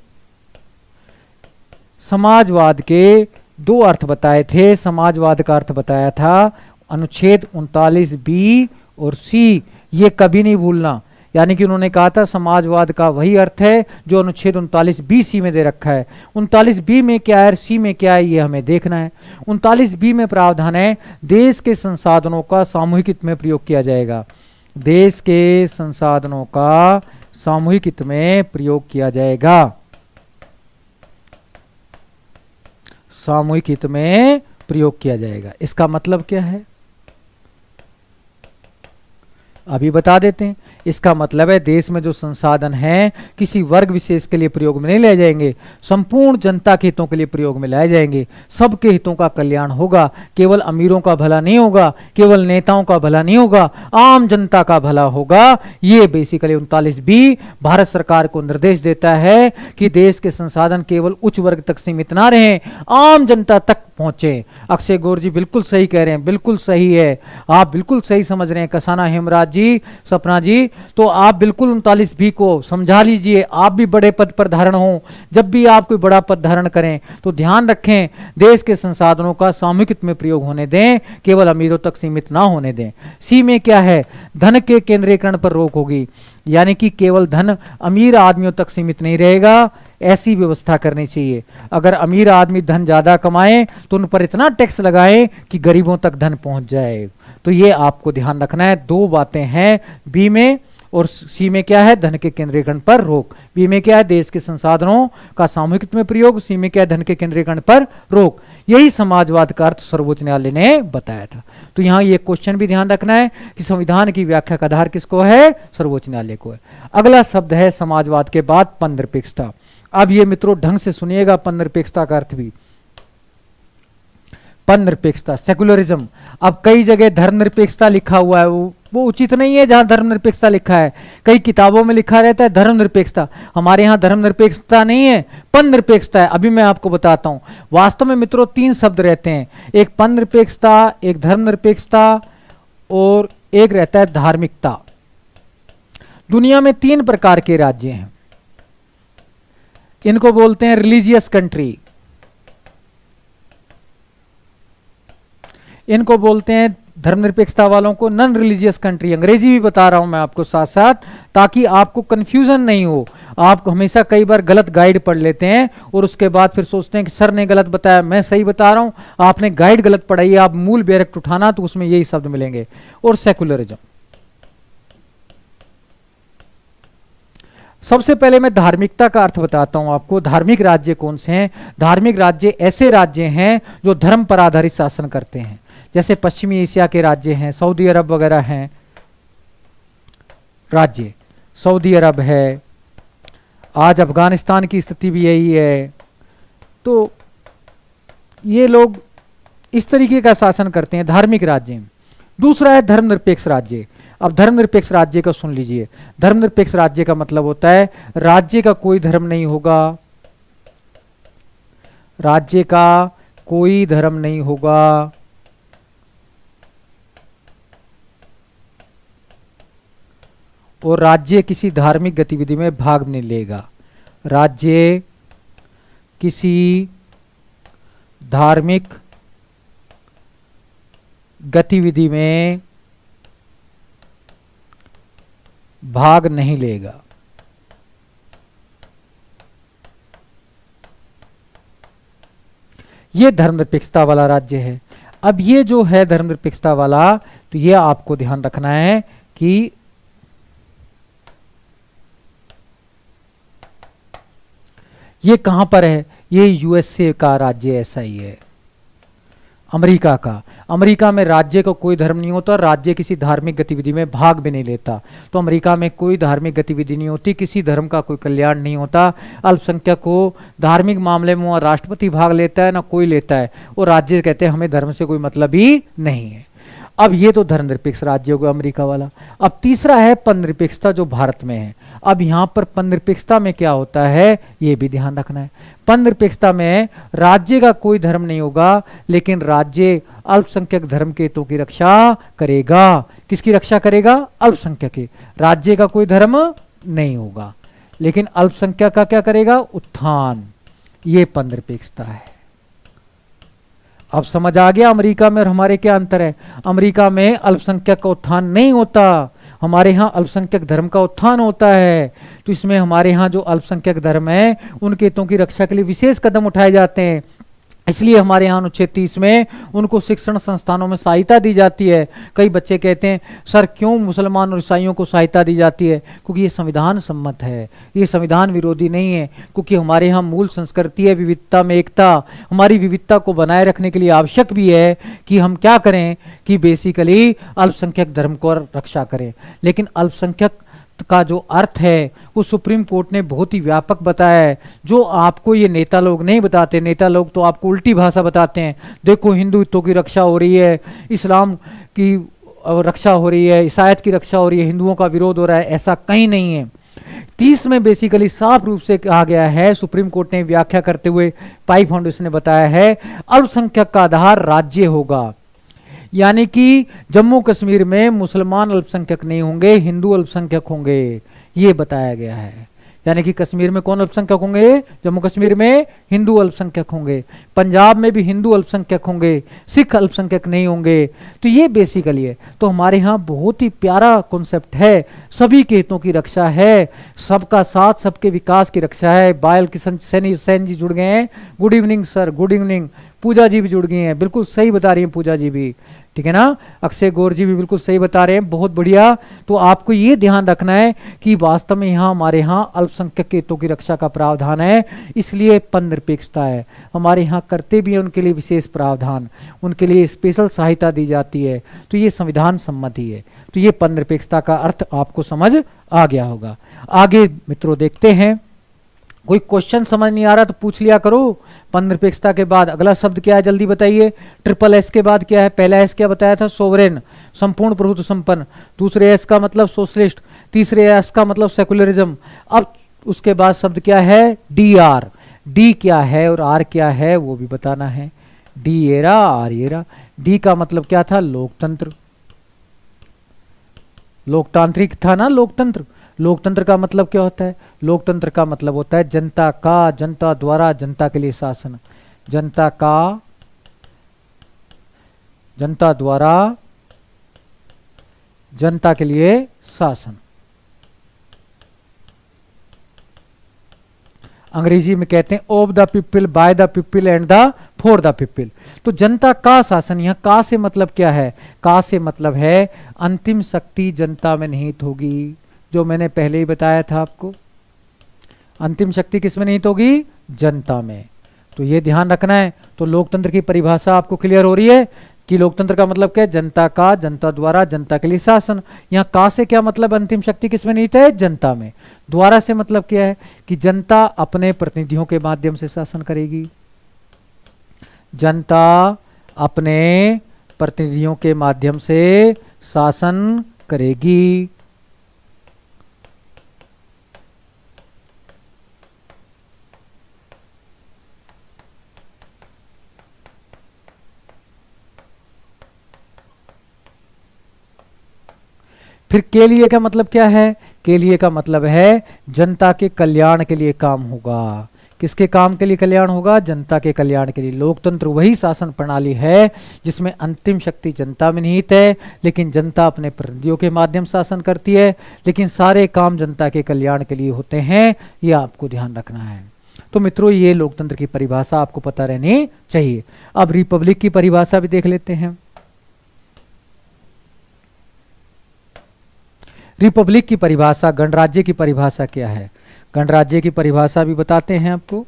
समाजवाद के 2 अर्थ बताए थे। समाजवाद का अर्थ बताया था अनुच्छेद 39B और C। ये कभी नहीं भूलना, यानी कि उन्होंने कहा था समाजवाद का वही अर्थ है जो अनुच्छेद 39B में दे रखा है। 39B में क्या है, सी में क्या है, ये हमें देखना है। 39B में प्रावधान है देश के संसाधनों का सामूहिक हित में प्रयोग किया जाएगा। देश के संसाधनों का सामूहिक हित में प्रयोग किया जाएगा। सामूहिक हित में प्रयोग किया जाएगा, इसका मतलब क्या है अभी बता देते हैं। इसका मतलब है देश में जो संसाधन हैं किसी वर्ग विशेष के लिए प्रयोग में नहीं लाए जाएंगे, संपूर्ण जनता के हितों के लिए प्रयोग में लाए जाएंगे। सबके हितों का कल्याण होगा, केवल अमीरों का भला नहीं होगा, केवल नेताओं का भला नहीं होगा, आम जनता का भला होगा। ये बेसिकली 39B भारत सरकार को निर्देश देता है कि देश के संसाधन केवल उच्च वर्ग तक सीमित ना रहें, आम जनता तक पहुंचे। अक्षय गौर जी बिल्कुल सही कह रहे हैं, बिल्कुल सही है, आप बिल्कुल सही समझ रहे हैं। कसाना हेमराज जी, सपना जी, तो आप बिल्कुल 39B को समझा लीजिए। आप भी बड़े पद पर धारण हो, जब भी आप कोई बड़ा पद धारण करें तो ध्यान रखें देश के संसाधनों का सामूहिक हित में प्रयोग होने दें, केवल अमीरों तक सीमित ना होने दें। सी में क्या है, धन के केंद्रीकरण पर रोक होगी, यानी कि केवल धन अमीर आदमियों तक सीमित नहीं रहेगा, ऐसी व्यवस्था करनी चाहिए। अगर अमीर आदमी धन ज्यादा कमाए तो उन पर इतना टैक्स लगाए कि गरीबों तक धन पहुंच जाए। तो ये आपको ध्यान रखना है। दो बातें हैं बी में, और सी में क्या है, धन के केंद्रीकरण पर रोक। बी में क्या है, देश के संसाधनों का सामूहिक हित में प्रयोग। सी में क्या है, धन के केंद्रीकरण पर रोक। यही समाजवाद का अर्थ सर्वोच्च न्यायालय ने बताया था। तो यहाँ ये क्वेश्चन भी ध्यान रखना है कि संविधान की व्याख्या का आधार किसको है, सर्वोच्च न्यायालय को है। अगला शब्द है समाजवाद के बाद पननिरपेक्षता। अब ये मित्रों ढंग से सुनिएगा, पननिरपेक्षता का अर्थ भी। पननिरपेक्षता, सेकुलरिज्म। अब कई जगह धर्मनिरपेक्षता लिखा हुआ है, वो उचित नहीं है जहां धर्मनिरपेक्षता लिखा है। कई किताबों में लिखा रहता है धर्मनिरपेक्षता, हमारे यहाँ धर्मनिरपेक्षता नहीं है, पननिरपेक्षता है। अभी मैं आपको बताता हूं। वास्तव में मित्रों तीन शब्द रहते हैं, एक पननिरपेक्षता, एक धर्मनिरपेक्षता और एक रहता है धार्मिकता। दुनिया में तीन प्रकार के राज्य हैं, इनको बोलते हैं रिलीजियस कंट्री, इनको बोलते हैं धर्मनिरपेक्षता वालों को नॉन रिलीजियस कंट्री। अंग्रेजी भी बता रहा हूं मैं आपको साथ साथ, ताकि आपको कंफ्यूजन नहीं हो। आप हमेशा कई बार गलत गाइड पढ़ लेते हैं और उसके बाद फिर सोचते हैं कि सर ने गलत बताया, मैं सही बता रहा हूं, आपने गाइड गलत पढ़ाई है। आप मूल डायरेक्ट उठाना तो उसमें यही शब्द मिलेंगे। और सेकुलरिज्म, सबसे पहले मैं धार्मिकता का अर्थ बताता हूं आपको। धार्मिक राज्य कौन से हैं? धार्मिक राज्य ऐसे राज्य हैं जो धर्म पर आधारित शासन करते हैं, जैसे पश्चिमी एशिया के राज्य हैं, सऊदी अरब वगैरह हैं राज्य, सऊदी अरब है, आज अफगानिस्तान की स्थिति भी यही है। तो ये लोग इस तरीके का शासन करते हैं, धार्मिक राज्य। दूसरा है धर्मनिरपेक्ष राज्य। अब धर्मनिरपेक्ष राज्य का सुन लीजिए। धर्मनिरपेक्ष राज्य का मतलब होता है राज्य का कोई धर्म नहीं होगा, राज्य का कोई धर्म नहीं होगा, और राज्य किसी धार्मिक गतिविधि में भाग नहीं लेगा। राज्य किसी धार्मिक गतिविधि में भाग नहीं लेगा। ये धर्मनिरपेक्षता वाला राज्य है। अब ये जो है धर्मनिरपेक्षता वाला, तो ये आपको ध्यान रखना है कि ये कहां पर है। ये यूएसए का राज्य ऐसा ही है, अमेरिका का। अमेरिका में राज्य का कोई धर्म नहीं होता, राज्य किसी धार्मिक गतिविधि में भाग भी नहीं लेता। तो अमेरिका में कोई धार्मिक गतिविधि नहीं होती, किसी धर्म का कोई कल्याण नहीं होता। अल्पसंख्यक को धार्मिक मामले में राष्ट्रपति भाग लेता है ना कोई लेता है, और राज्य कहते हैं हमें धर्म से कोई मतलब ही नहीं है। अब ये तो धर्मनिरपेक्ष राज्य हो गया अमेरिका वाला। अब तीसरा है पननिरपेक्षता जो भारत में है। अब यहाँ पर पननिरपेक्षता में क्या होता है ये भी ध्यान रखना है। पननिरपेक्षता में राज्य का कोई धर्म नहीं होगा, लेकिन राज्य अल्पसंख्यक धर्म के हितों की रक्षा करेगा। किसकी रक्षा करेगा? अल्पसंख्यक के। राज्य का कोई धर्म नहीं होगा, लेकिन अल्पसंख्यक का क्या करेगा? उत्थान। ये पननिरपेक्षता है। अब समझ आ गया अमेरिका में और हमारे क्या अंतर है। अमेरिका में अल्पसंख्यक का उत्थान नहीं होता, हमारे यहाँ अल्पसंख्यक धर्म का उत्थान होता है, तो इसमें हमारे यहाँ जो अल्पसंख्यक धर्म है उनके हितों की रक्षा के लिए विशेष कदम उठाए जाते हैं। इसलिए हमारे यहाँ अनुच्छेद 30 में उनको शिक्षण संस्थानों में सहायता दी जाती है। कई बच्चे कहते हैं सर क्यों मुसलमान और ईसाइयों को सहायता दी जाती है? क्योंकि ये संविधान सम्मत है, ये संविधान विरोधी नहीं है, क्योंकि हमारे यहाँ मूल संस्कृति है विविधता में एकता। हमारी विविधता को बनाए रखने के लिए आवश्यक भी है कि हम क्या करें कि बेसिकली अल्पसंख्यक धर्म को रक्षा करें। लेकिन अल्पसंख्यक का जो अर्थ है वो सुप्रीम कोर्ट ने बहुत ही व्यापक बताया है, जो आपको ये नेता लोग नहीं बताते। नेता लोग तो आपको उल्टी भाषा बताते हैं, देखो हिंदू हितों की रक्षा हो रही है, इस्लाम की रक्षा हो रही है, ईसाईयत की रक्षा हो रही है, हिंदुओं का विरोध हो रहा है। ऐसा कहीं नहीं है। 30 में बेसिकली साफ रूप से कहा गया है, सुप्रीम कोर्ट ने व्याख्या करते हुए पाई फाउंडेशन ने बताया है, अल्पसंख्यक का आधार राज्य होगा। यानी कि जम्मू कश्मीर में मुसलमान अल्पसंख्यक नहीं होंगे, हिंदू अल्पसंख्यक होंगे, ये बताया गया है। यानी कि कश्मीर में कौन अल्पसंख्यक होंगे? जम्मू कश्मीर में हिंदू अल्पसंख्यक होंगे, पंजाब में भी हिंदू अल्पसंख्यक होंगे, सिख अल्पसंख्यक नहीं होंगे। तो ये बेसिकली है। तो हमारे यहाँ बहुत ही प्यारा कॉन्सेप्ट है, सभी के हितों की रक्षा है, सबका साथ सबके विकास की रक्षा है। बायल किशन सैन जी जुड़ गए हैं, good evening sir, good evening. Pooja ji भी जुड़ गई हैं, बिल्कुल सही बता रही हैं पूजा जी भी, ठीक है ना। अक्षय गौर जी भी बिल्कुल सही बता रहे हैं, बहुत बढ़िया। तो आपको ये ध्यान रखना है कि वास्तव में यहाँ हमारे यहाँ अल्पसंख्यक के हितों की रक्षा का प्रावधान है, इसलिए पद निरपेक्षता है। हमारे यहाँ करते भी हैं उनके लिए विशेष प्रावधान, उनके लिए स्पेशल सहायता दी जाती है, तो ये संविधान सम्मति है। तो ये पद निरपेक्षता का अर्थ आपको समझ आ गया होगा। आगे मित्रों देखते हैं, कोई क्वेश्चन समझ नहीं आ रहा तो पूछ लिया करो। पद निरपेक्षता के बाद अगला शब्द क्या है जल्दी बताइए। ट्रिपल एस के बाद क्या है? पहला एस क्या बताया था? सोवरेन, संपूर्ण प्रभुत्व संपन्न। दूसरे एस का मतलब सोशलिस्ट, तीसरे एस का मतलब सेकुलरिज्म। अब उसके बाद शब्द क्या है? D R. डी क्या है और आर क्या है वो भी बताना है। D era, R era. D का मतलब क्या था? लोकतंत्र, लोकतांत्रिक था ना लोकतंत्र। लोकतंत्र का मतलब क्या होता है? लोकतंत्र का मतलब होता है जनता का, जनता द्वारा, जनता के लिए शासन। जनता का, जनता द्वारा, जनता के लिए शासन। अंग्रेजी में कहते हैं of the people, by the people and the for the people. तो जनता का शासन, यहां का से मतलब क्या है? का से मतलब है अंतिम शक्ति जनता में निहित होगी, जो मैंने पहले ही बताया था आपको। अंतिम शक्ति किसमें निहित होगी? जनता में। तो ये ध्यान रखना है। तो लोकतंत्र की परिभाषा आपको क्लियर हो रही है कि लोकतंत्र का मतलब क्या है? जनता का, जनता द्वारा, जनता के लिए शासन। यहाँ का से क्या मतलब? अंतिम शक्ति किसमें निहित है? जनता में। द्वारा से मतलब क्या है? कि जनता अपने प्रतिनिधियों के माध्यम से शासन करेगी। जनता अपने प्रतिनिधियों के माध्यम से शासन करेगी। फिर के लिए का मतलब क्या है? के लिए का मतलब है जनता के कल्याण के लिए काम होगा। किसके काम के लिए कल्याण होगा? जनता के कल्याण के लिए। लोकतंत्र वही शासन प्रणाली है जिसमें अंतिम शक्ति जनता में निहित है, लेकिन जनता अपने प्रतिनिधियों के माध्यम शासन करती है, लेकिन सारे काम जनता के कल्याण के लिए होते हैं। ये आपको ध्यान रखना है। तो मित्रों ये लोकतंत्र की परिभाषा आपको पता रहनी चाहिए। अब रिपब्लिक की परिभाषा भी देख लेते हैं। रिपब्लिक की परिभाषा, गणराज्य की परिभाषा क्या है? गणराज्य की परिभाषा भी बताते हैं आपको।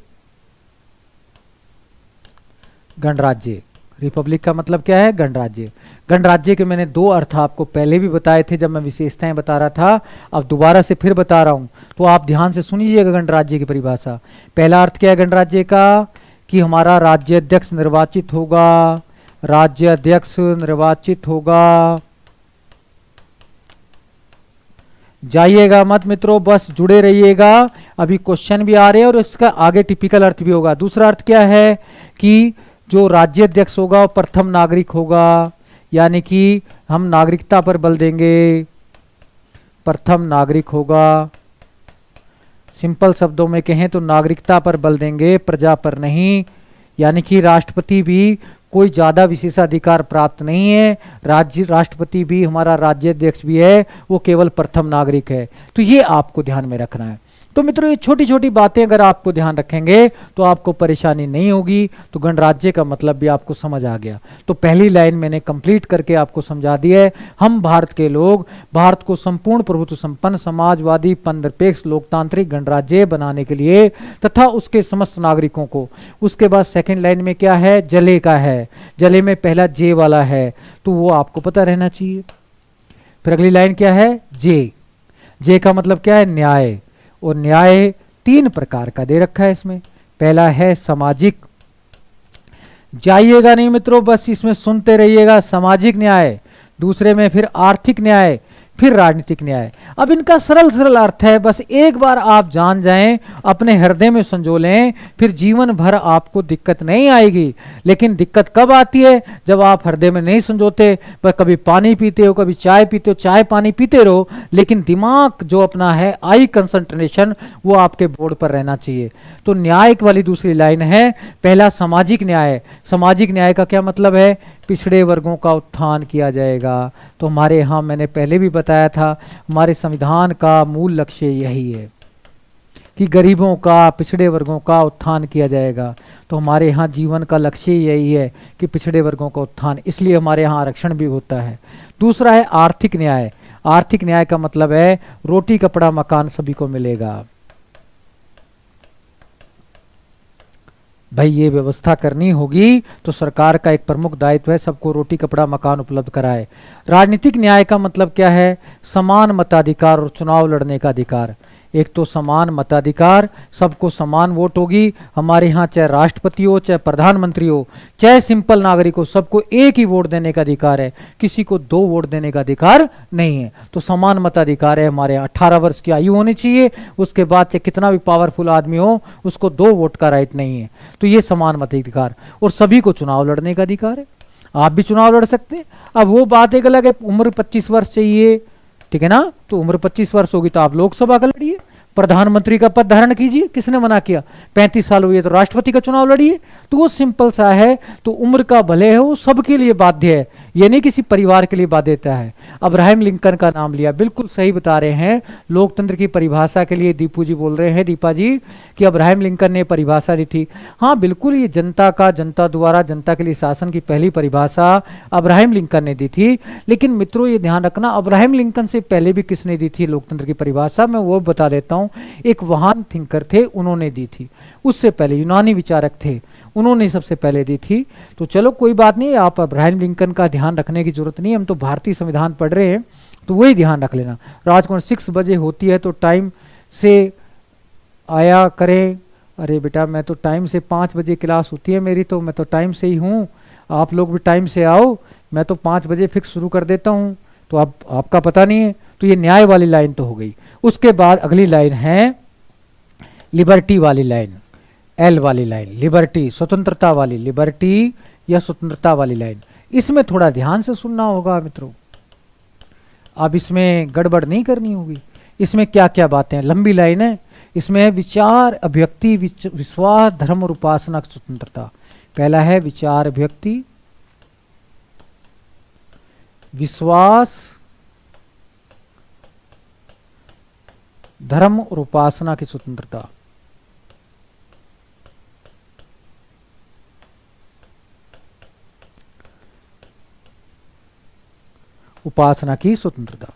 गणराज्य, रिपब्लिक का मतलब क्या है? गणराज्य। गणराज्य के मैंने दो अर्थ आपको पहले भी बताए थे जब मैं विशेषताएं बता रहा था, अब दोबारा से फिर बता रहा हूं, तो आप ध्यान से सुनिएगा गणराज्य की परिभाषा। पहला अर्थ क्या है गणराज्य का? कि हमारा राज्य अध्यक्ष निर्वाचित होगा, राज्य अध्यक्ष निर्वाचित होगा। जाइएगा मत मित्रों, बस जुड़े रहिएगा, अभी क्वेश्चन भी आ रहे हैं और इसका आगे टिपिकल अर्थ भी होगा। दूसरा अर्थ क्या है? कि जो राज्य अध्यक्ष होगा वो प्रथम नागरिक होगा, यानी कि हम नागरिकता पर बल देंगे, प्रथम नागरिक होगा। सिंपल शब्दों में कहें तो नागरिकता पर बल देंगे, प्रजा पर नहीं। यानी कि राष्ट्रपति भी कोई ज़्यादा विशेषाधिकार प्राप्त नहीं है। राज्य राष्ट्रपति भी, हमारा राज्याध्यक्ष भी है, वो केवल प्रथम नागरिक है। तो ये आपको ध्यान में रखना है। तो मित्रों, ये छोटी छोटी बातें अगर आपको ध्यान रखेंगे तो आपको परेशानी नहीं होगी। तो गणराज्य का मतलब भी आपको समझ आ गया। तो पहली लाइन मैंने कंप्लीट करके आपको समझा दी है। हम भारत के लोग भारत को संपूर्ण प्रभुत्व संपन्न समाजवादी निरपेक्ष लोकतांत्रिक गणराज्य बनाने के लिए तथा उसके समस्त नागरिकों को। उसके बाद सेकंड लाइन में क्या है, जले का है। जले में पहला जे वाला है, तो वो आपको पता रहना चाहिए। फिर अगली लाइन क्या है, जे। जे का मतलब क्या है, न्याय। और न्याय 3 प्रकार का दे रखा है इसमें। पहला है सामाजिक, जाइएगा नहीं मित्रों, बस इसमें सुनते रहिएगा, सामाजिक न्याय। दूसरे में फिर आर्थिक न्याय, फिर राजनीतिक न्याय। अब इनका सरल सरल अर्थ है, बस एक बार आप जान जाएं, अपने हृदय में संजो लें, फिर जीवन भर आपको दिक्कत नहीं आएगी। लेकिन दिक्कत कब आती है, जब आप हृदय में नहीं संजोते, पर कभी पानी पीते हो, कभी चाय पीते हो, चाय पानी पीते रहो, लेकिन दिमाग जो अपना है, आई कंसंट्रेशन, वो आपके बोर्ड पर रहना चाहिए। तो न्याय वाली दूसरी लाइन है, पहला सामाजिक न्याय। सामाजिक न्याय का क्या मतलब है, पिछड़े वर्गों का उत्थान किया जाएगा। तो हमारे यहाँ मैंने पहले भी बताया था, हमारे संविधान का मूल लक्ष्य यही है कि गरीबों का, पिछड़े वर्गों का उत्थान किया जाएगा। तो हमारे यहाँ जीवन का लक्ष्य यही है कि पिछड़े वर्गों का उत्थान, इसलिए हमारे यहाँ आरक्षण भी होता है। दूसरा है आर्थिक न्याय। आर्थिक न्याय का मतलब है रोटी कपड़ा मकान सभी को मिलेगा। भाई ये व्यवस्था करनी होगी तो सरकार का एक प्रमुख दायित्व है सबको रोटी कपड़ा मकान उपलब्ध कराए। राजनीतिक न्याय का मतलब क्या है, समान मताधिकार और चुनाव लड़ने का अधिकार। एक तो समान मताधिकार, सबको समान वोट होगी। हमारे यहाँ चाहे राष्ट्रपति हो, चाहे प्रधानमंत्री हो, चाहे सिंपल नागरिक हो, सबको एक ही वोट देने का अधिकार है, किसी को 2 वोट देने का अधिकार नहीं है। तो समान मताधिकार है हमारे यहाँ। 18 वर्ष की आयु होनी चाहिए, उसके बाद चाहे कितना भी पावरफुल आदमी हो, उसको 2 वोट का राइट नहीं है। तो ये समान मताधिकार। और सभी को चुनाव लड़ने का अधिकार है, आप भी चुनाव लड़ सकते हैं। अब वो बात एक अलग है, उम्र 25 वर्ष चाहिए, ठीक है ना, तो उम्र 25 वर्ष होगी तो आप लोकसभा का लड़िए, प्रधानमंत्री का पद धारण कीजिए, किसने मना किया। 35 साल हुए तो राष्ट्रपति का चुनाव लड़िए। तो वो सिंपल सा है। तो उम्र का भले है, वो सबके लिए बाध्य है, ये नहीं किसी परिवार के लिए बाध्यता है। अब्राहम लिंकन का नाम लिया, बिल्कुल सही बता रहे हैं। लोकतंत्र की परिभाषा के लिए दीपू जी बोल रहे हैं, दीपा जी, कि अब्राहम लिंकन ने परिभाषा दी थी। हाँ बिल्कुल, ये जनता का, जनता द्वारा जनता के लिए शासन की पहली परिभाषा अब्राहम लिंकन ने दी थी। लेकिन मित्रों ये ध्यान रखना, अब्राहम लिंकन से पहले भी किसने दी थी लोकतंत्र की परिभाषा, मैं वो बता देता हूँ। एक महान थिंकर थे, उन्होंने दी थी। उससे पहले यूनानी विचारक थे, उन्होंने सबसे पहले दी थी। तो चलो कोई बात नहीं, आप अब्राहम लिंकन का ध्यान रखने की जरूरत नहीं, हम तो भारतीय संविधान पढ़ रहे हैं, तो वही ध्यान रख लेना। राजकुमार 6 बजे होती है तो टाइम से आया करें। अरे बेटा, मैं तो टाइम से 5 बजे क्लास होती है मेरी, तो मैं तो टाइम से ही हूँ। आप लोग भी टाइम से आओ, मैं तो 5 बजे फिक्स शुरू कर देता हूँ। तो अब आपका पता नहीं है। तो ये न्याय वाली लाइन तो हो गई। उसके बाद अगली लाइन है लिबर्टी वाली लाइन, एल वाली लाइन, लिबर्टी, स्वतंत्रता वाली, लिबर्टी या स्वतंत्रता वाली लाइन। इसमें थोड़ा ध्यान से सुनना होगा मित्रों, अब इसमें गड़बड़ नहीं करनी होगी। इसमें क्या क्या बातें हैं, लंबी लाइन है। इसमें है विचार, अभिव्यक्ति, विश्वास, धर्म और उपासना की स्वतंत्रता। पहला है विचार, अभिव्यक्ति, विश्वास, धर्म और उपासना की स्वतंत्रता। उपासना की स्वतंत्रता।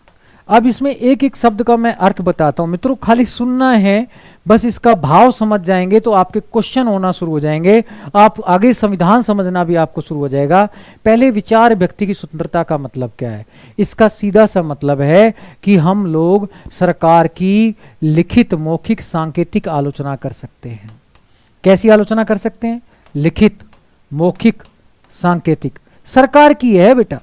अब इसमें एक एक शब्द का मैं अर्थ बताता हूं मित्रों, खाली सुनना है, बस इसका भाव समझ जाएंगे तो आपके क्वेश्चन होना शुरू हो जाएंगे, आप आगे संविधान समझना भी आपको शुरू हो जाएगा। पहले विचार व्यक्ति की स्वतंत्रता का मतलब क्या है। इसका सीधा सा मतलब है कि हम लोग सरकार की लिखित, मौखिक, सांकेतिक आलोचना कर सकते हैं। कैसी आलोचना कर सकते हैं, लिखित, मौखिक, सांकेतिक। सरकार की है बेटा,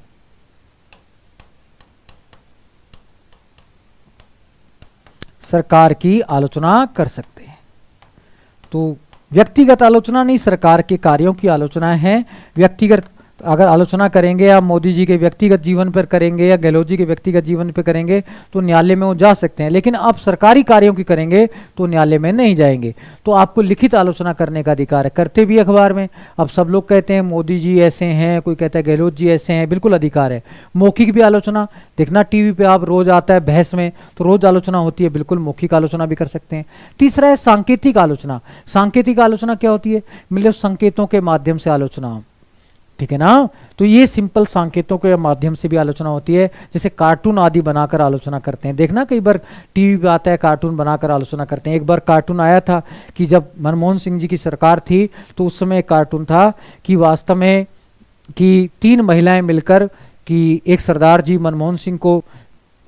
सरकार की आलोचना कर सकते हैं। तो व्यक्तिगत आलोचना नहीं, सरकार के कार्यों की आलोचना है। व्यक्तिगत अगर आलोचना करेंगे आप मोदी जी के व्यक्तिगत जीवन पर करेंगे या गहलोत जी के व्यक्तिगत जीवन पर करेंगे तो न्यायालय में वो जा सकते हैं, लेकिन आप सरकारी कार्यों की करेंगे तो न्यायालय में नहीं जाएंगे। तो आपको लिखित आलोचना करने का अधिकार है, करते भी अखबार में। अब सब लोग कहते हैं मोदी जी ऐसे हैं, कोई कहता है गहलोत जी ऐसे हैं, बिल्कुल अधिकार है। मौखिक भी आलोचना देखना, टीवी पे आप रोज आता है बहस में तो रोज आलोचना होती है, बिल्कुल मौखिक आलोचना भी कर सकते हैं। तीसरा है सांकेतिक आलोचना। सांकेतिक आलोचना क्या होती है? मतलब संकेतों के माध्यम से आलोचना, ठीक है ना। तो ये सिंपल संकेतों के माध्यम से भी आलोचना होती है, जैसे कार्टून आदि बनाकर आलोचना करते हैं। देखना कई बार टीवी पे आता है कार्टून बनाकर आलोचना करते हैं। एक बार कार्टून आया था कि जब मनमोहन सिंह जी की सरकार थी तो उस समय एक कार्टून था कि वास्तव में कि 3 महिलाएं मिलकर कि एक सरदार जी मनमोहन सिंह को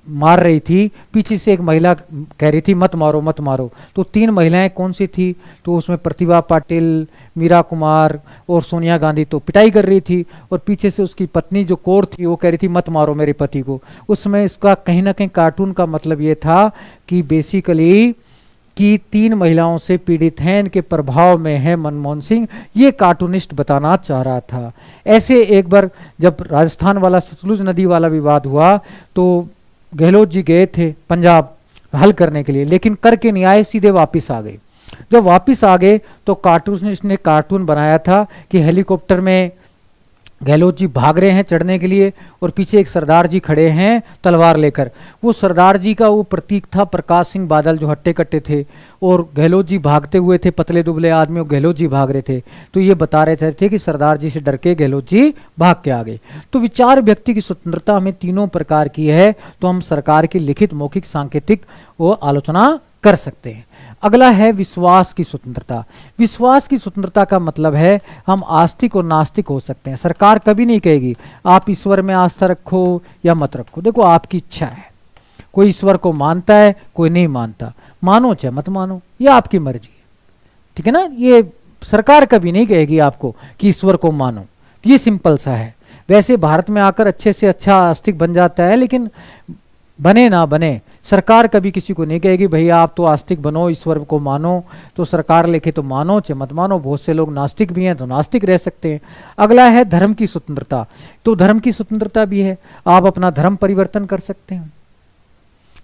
मार रही थी, पीछे से एक महिला कह रही थी मत मारो मत मारो। तो 3 महिलाएं कौन सी थी? तो उसमें प्रतिभा पाटिल, मीरा कुमार और सोनिया गांधी तो पिटाई कर रही थी, और पीछे से उसकी पत्नी जो कौर थी वो कह रही थी मत मारो मेरे पति को। उसमें इसका कहीं ना कहीं कार्टून का मतलब ये था कि बेसिकली कि 3 महिलाओं से पीड़ित हैं, इनके प्रभाव में है मनमोहन सिंह, ये कार्टूनिस्ट बताना चाह रहा था। ऐसे एक बार जब राजस्थान वाला सतलुज नदी वाला विवाद हुआ तो गहलोत जी गए थे पंजाब हल करने के लिए, लेकिन करके नहीं आए, सीधे वापस आ गए। जब वापस आ गए तो कार्टूनिस्ट ने कार्टून बनाया था कि हेलीकॉप्टर में गहलोत जी भाग रहे हैं चढ़ने के लिए और पीछे एक सरदार जी खड़े हैं तलवार लेकर। वो सरदार जी का वो प्रतीक था प्रकाश सिंह बादल, जो हट्टे कट्टे थे, और गहलोत जी भागते हुए थे, पतले दुबले आदमी, और गहलोत जी भाग रहे थे। तो ये बता रहे थे कि सरदार जी से डर के गहलोत जी भाग के आ गए। तो विचार व्यक्ति की स्वतंत्रता हमें तीनों प्रकार की है, तो हम सरकार की लिखित, मौखिक, सांकेतिक वो आलोचना कर सकते हैं। अगला है विश्वास की स्वतंत्रता। विश्वास की स्वतंत्रता का मतलब है हम आस्तिक और नास्तिक हो सकते हैं। सरकार कभी नहीं कहेगी आप ईश्वर में आस्था रखो या मत रखो, देखो आपकी इच्छा है। कोई ईश्वर को मानता है, कोई नहीं मानता, मानो चाहे मत मानो, ये आपकी मर्जी है, ठीक है ना। ये सरकार कभी नहीं कहेगी आपको कि ईश्वर को मानो, ये सिंपल सा है। वैसे भारत में आकर अच्छे से अच्छा आस्तिक बन जाता है, लेकिन बने ना बने, सरकार कभी किसी को नहीं कहेगी भैया आप तो आस्तिक बनो, ईश्वर को मानो। तो सरकार लिखे तो मानो चाहे मत मानो। बहुत से लोग नास्तिक भी हैं तो नास्तिक रह सकते हैं। अगला है धर्म की स्वतंत्रता। तो धर्म की स्वतंत्रता भी है, आप अपना धर्म परिवर्तन कर सकते हैं,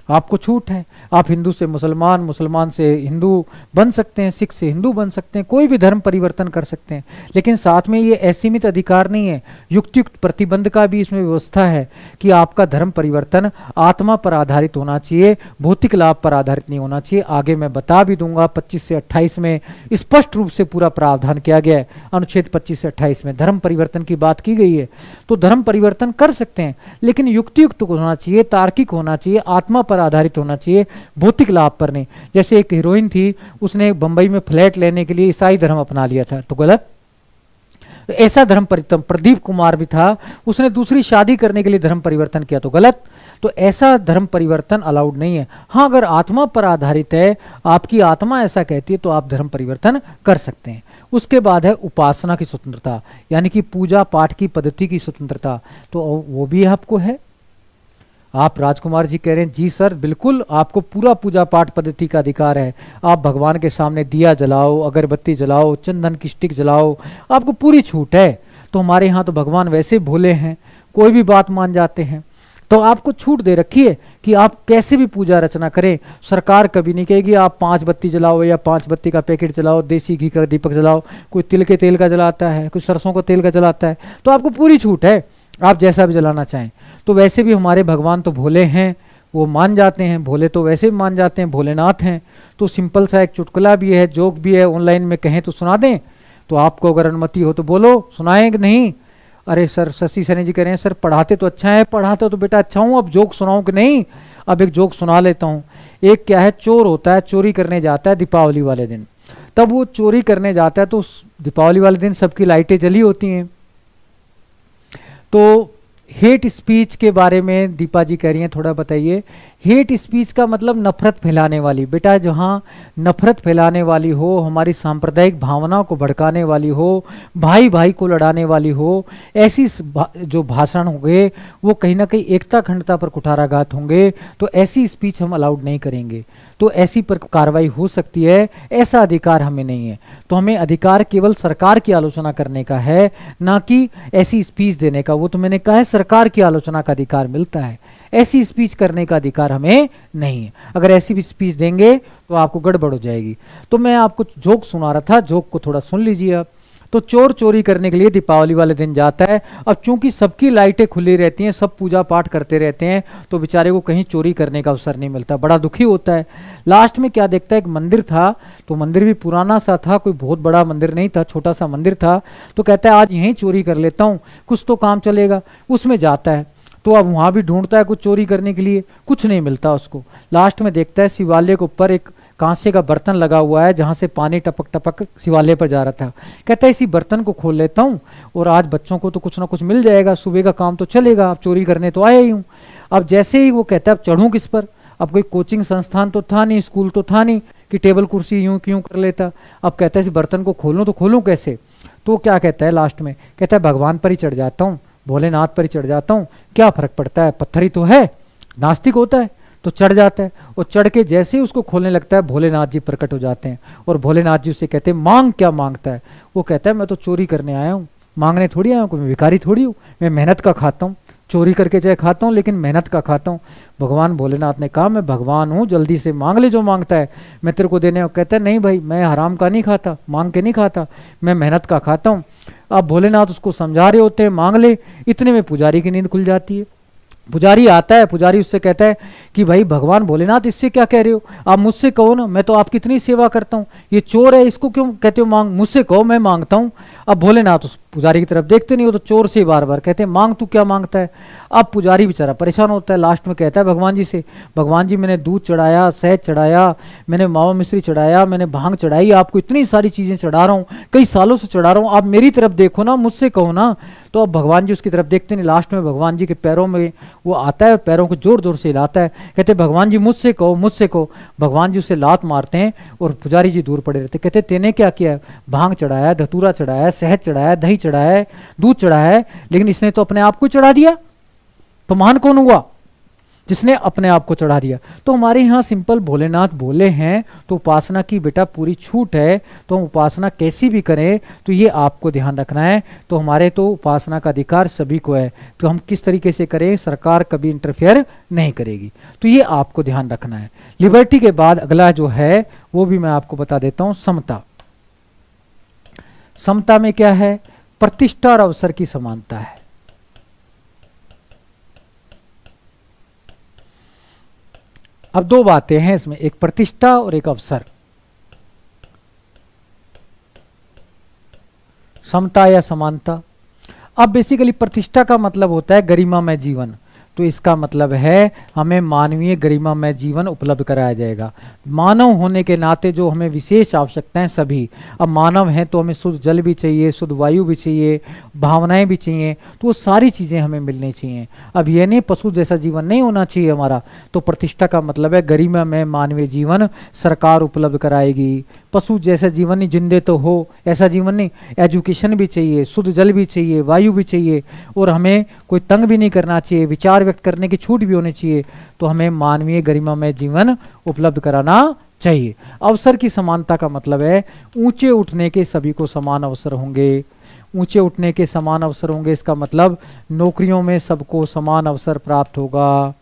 आपको छूट है। आप हिंदू से मुसलमान, मुसलमान से हिंदू बन सकते हैं, सिख से हिंदू बन सकते हैं, कोई भी धर्म परिवर्तन कर सकते हैं। लेकिन साथ में ये असीमित अधिकार नहीं है, युक्तियुक्त प्रतिबंध का भी इसमें व्यवस्था है कि आपका धर्म परिवर्तन आत्मा पर आधारित होना चाहिए, भौतिक लाभ पर आधारित नहीं होना चाहिए। आगे मैं बता भी दूंगा, 25 से 28 में स्पष्ट रूप से पूरा प्रावधान किया गया है। अनुच्छेद 25 से 28 में धर्म परिवर्तन की बात की गई है। तो धर्म परिवर्तन कर सकते हैं, लेकिन युक्तियुक्त होना चाहिए, तार्किक होना चाहिए, आत्मा पर आधारित होना चाहिए, भौतिक लाभ पर नहीं। जैसे एक हीरोइन थी, उसने बंबई में फ्लैट लेने के लिए ईसाई धर्म अपना लिया था, तो गलत। ऐसा धर्म परिवर्तन, प्रदीप कुमार भी था, उसने दूसरी शादी करने के लिए धर्म परिवर्तन किया, तो गलत। तो ऐसा धर्म परिवर्तन अलाउड नहीं है। हाँ, अगर आत्मा पर आधारित है, आपकी आत्मा ऐसा कहती है, तो आप धर्म परिवर्तन कर सकते हैं। उसके बाद है उपासना की स्वतंत्रता, यानी कि पूजा पाठ की पद्धति की स्वतंत्रता, तो वो भी आपको है। आप राजकुमार जी कह रहे हैं जी सर बिल्कुल, आपको पूरा पूजा पाठ पद्धति का अधिकार है। आप भगवान के सामने दिया जलाओ, अगरबत्ती जलाओ, चंदन की स्टिक जलाओ, आपको पूरी छूट है। तो हमारे यहाँ तो भगवान वैसे भोले हैं, कोई भी बात मान जाते हैं, तो आपको छूट दे रखी है कि आप कैसे भी पूजा रचना करें। सरकार कभी नहीं कहेगी आप 5 बत्ती जलाओ या 5 बत्ती का पैकेट जलाओ, देसी घी का दीपक जलाओ। कोई तिल के तेल का जलाता है, कोई सरसों का तेल का जलाता है, तो आपको पूरी छूट है, आप जैसा भी जलाना चाहें। तो वैसे भी हमारे भगवान तो भोले हैं, वो मान जाते हैं, भोले तो वैसे भी मान जाते हैं, भोलेनाथ हैं। तो सिंपल सा एक चुटकुला भी है, जोक भी है, ऑनलाइन में कहें तो सुना दें, तो आपको अगर अनुमति हो तो बोलो, सुनाएं कि नहीं? अरे सर, शशि सैनी जी कह रहे हैं सर पढ़ाते तो अच्छा है, पढ़ाते तो बेटा अच्छा हूँ, अब जोक सुनाऊं कि नहीं? अब एक जोक सुना लेता हूँ। एक क्या है, चोर होता है, चोरी करने जाता है दीपावली वाले दिन। तब वो चोरी करने जाता है तो दीपावली वाले दिन सबकी लाइटें जली होती हैं। तो हेट स्पीच के बारे में दीपा जी कह रही हैं, थोड़ा बताइए। हेट स्पीच का मतलब नफरत फैलाने वाली। बेटा जहाँ नफरत फैलाने वाली हो, हमारी सांप्रदायिक भावनाओं को भड़काने वाली हो, भाई भाई को लड़ाने वाली हो, ऐसी जो भाषण होंगे वो कहीं ना कहीं एकता अखंडता पर कुठाराघात होंगे, तो ऐसी स्पीच हम अलाउड नहीं करेंगे। तो ऐसी पर कार्रवाई हो सकती है, ऐसा अधिकार हमें नहीं है। तो हमें अधिकार केवल सरकार की आलोचना करने का है, ना कि ऐसी स्पीच देने का। वो तो मैंने कहा है सरकार की आलोचना का अधिकार मिलता है, ऐसी स्पीच करने का अधिकार हमें नहीं है। अगर ऐसी भी स्पीच देंगे तो आपको गड़बड़ हो जाएगी। तो मैं आपको जोक सुना रहा था, जोक को थोड़ा सुन लीजिए आप। तो चोर चोरी करने के लिए दीपावली वाले दिन जाता है। अब चूंकि सबकी लाइटें खुली रहती हैं, सब पूजा पाठ करते रहते हैं, तो बेचारे को कहीं चोरी करने का अवसर नहीं मिलता, बड़ा दुखी होता है। लास्ट में क्या देखता है, एक मंदिर था, तो मंदिर भी पुराना सा था, कोई बहुत बड़ा मंदिर नहीं था, छोटा सा मंदिर था। तो कहता है आज यहीं चोरी कर लेता हूँ, कुछ तो काम चलेगा। उसमें जाता है, तो अब वहाँ भी ढूंढता है कुछ चोरी करने के लिए, कुछ नहीं मिलता उसको। लास्ट में देखता है शिवालय के ऊपर एक कांसे का बर्तन लगा हुआ है, जहाँ से पानी टपक टपक शिवालय पर जा रहा था। कहता है इसी बर्तन को खोल लेता हूँ और आज बच्चों को तो कुछ ना कुछ मिल जाएगा, सुबह का काम तो चलेगा, अब चोरी करने तो आया ही हूँ। अब जैसे ही वो कहता है अब चढ़ूँ किस पर, अब कोई कोचिंग संस्थान तो था नहीं, स्कूल तो था नहीं कि टेबल कुर्सी यूं क्यों कर लेता। अब कहता है इस बर्तन को खोलूँ तो खोलूँ कैसे। तो क्या कहता है लास्ट में, कहता है भगवान पर ही चढ़ जाता हूँ, भोलेनाथ पर ही चढ़ जाता हूँ, क्या फर्क पड़ता है, पत्थर ही तो है। नास्तिक होता है तो चढ़ जाता है, और चढ़ के जैसे ही उसको खोलने लगता है भोलेनाथ जी प्रकट हो जाते हैं। और भोलेनाथ जी उससे कहते हैं मांग क्या मांगता है। वो कहता है मैं तो चोरी करने आया हूँ, मांगने थोड़ी आया हूँ, कोई भिखारी थोड़ी हूँ, मैं मेहनत का खाता हूँ, चोरी करके चाहे खाता हूँ लेकिन मेहनत का खाता हूँ। भगवान भोलेनाथ ने कहा मैं भगवान हूँ, जल्दी से मांग ले जो मांगता है, मैं तेरे को देने हूँ। कहता है नहीं भाई, मैं हराम का नहीं खाता, मांग के नहीं खाता, मैं मेहनत का खाता हूँ। अब भोलेनाथ उसको समझा रहे होते हैं मांग ले, इतने में पुजारी की नींद खुल जाती है। पुजारी आता है, पुजारी उससे कहता है कि भाई भगवान भोलेनाथ इससे क्या कह रहे हो, आप मुझसे कहो ना, मैं तो आपकी इतनी सेवा करता हूँ, ये चोर है इसको क्यों कहते हो मांग, मुझसे कहो मैं मांगता हूँ। अब भोलेनाथ उस पुजारी की तरफ देखते नहीं हो, तो चोर से बार बार कहते हैं मांग तू क्या मांगता है। अब पुजारी बेचारा परेशान होता है, लास्ट में कहता है भगवान जी से, भगवान जी मैंने दूध चढ़ाया, शहद चढ़ाया, मैंने मावा मिश्री चढ़ाया, मैंने भांग चढ़ाई, आपको इतनी सारी चीज़ें चढ़ा रहा हूँ, कई सालों से चढ़ा रहा हूँ, आप मेरी तरफ देखो ना, मुझसे कहो ना। तो अब भगवान जी उसकी तरफ देखते नहीं, लास्ट में भगवान जी के पैरों में वो आता है, पैरों को जोर जोर से हिलाता है, कहते भगवान जी मुझसे कहो, मुझसे कहो। भगवान जी उसे लात मारते हैं और पुजारी जी दूर पड़े रहते। कहते तेने क्या किया है, भांग चढ़ाया, धतूरा चढ़ाया, शहद चढ़ाया, दही चढ़ाया, दूध चढ़ाया है, लेकिन इसने तो अपने आप को चढ़ा दिया, तो महान कौन हुआ, जिसने अपने आप को चढ़ा दिया। तो हमारे यहाँ सिंपल भोलेनाथ बोले हैं, तो उपासना की बेटा पूरी छूट है, तो हम उपासना कैसी भी करें तो ये आपको ध्यान रखना है। तो हमारे तो उपासना का अधिकार सभी को है, तो हम किस तरीके से करें, सरकार कभी इंटरफेयर नहीं करेगी, तो ये आपको ध्यान रखना है। लिबर्टी के बाद अगला जो है वो भी मैं आपको बता देता हूँ, समता। समता में क्या है, प्रतिष्ठा और अवसर की समानता है। अब दो बातें हैं इसमें, एक प्रतिष्ठा और एक अवसर। समता या समानता। अब बेसिकली प्रतिष्ठा का मतलब होता है गरिमामय जीवन, तो इसका मतलब है हमें मानवीय गरिमामय जीवन उपलब्ध कराया जाएगा। मानव होने के नाते जो हमें विशेष आवश्यकताएं सभी, अब मानव हैं तो हमें शुद्ध जल भी चाहिए, शुद्ध वायु भी चाहिए, भावनाएं भी चाहिए, तो वो सारी चीज़ें हमें मिलनी चाहिए। अब ये नहीं पशु जैसा जीवन नहीं होना चाहिए हमारा। तो प्रतिष्ठा का मतलब है गरिमामय मानवीय जीवन सरकार उपलब्ध कराएगी। पशु जैसा जीवन नहीं, जिंदे तो हो ऐसा जीवन नहीं, एजुकेशन भी चाहिए, शुद्ध जल भी चाहिए, वायु भी चाहिए, और हमें कोई तंग भी नहीं करना चाहिए, विचार व्यक्त करने की छूट भी होनी चाहिए। तो हमें मानवीय गरिमामय जीवन उपलब्ध कराना चाहिए। अवसर की समानता का मतलब है ऊंचे उठने के सभी को समान अवसर होंगे। ऊंचे उठने के समान अवसर होंगे, इसका मतलब नौकरियों में सबको समान अवसर प्राप्त होगा।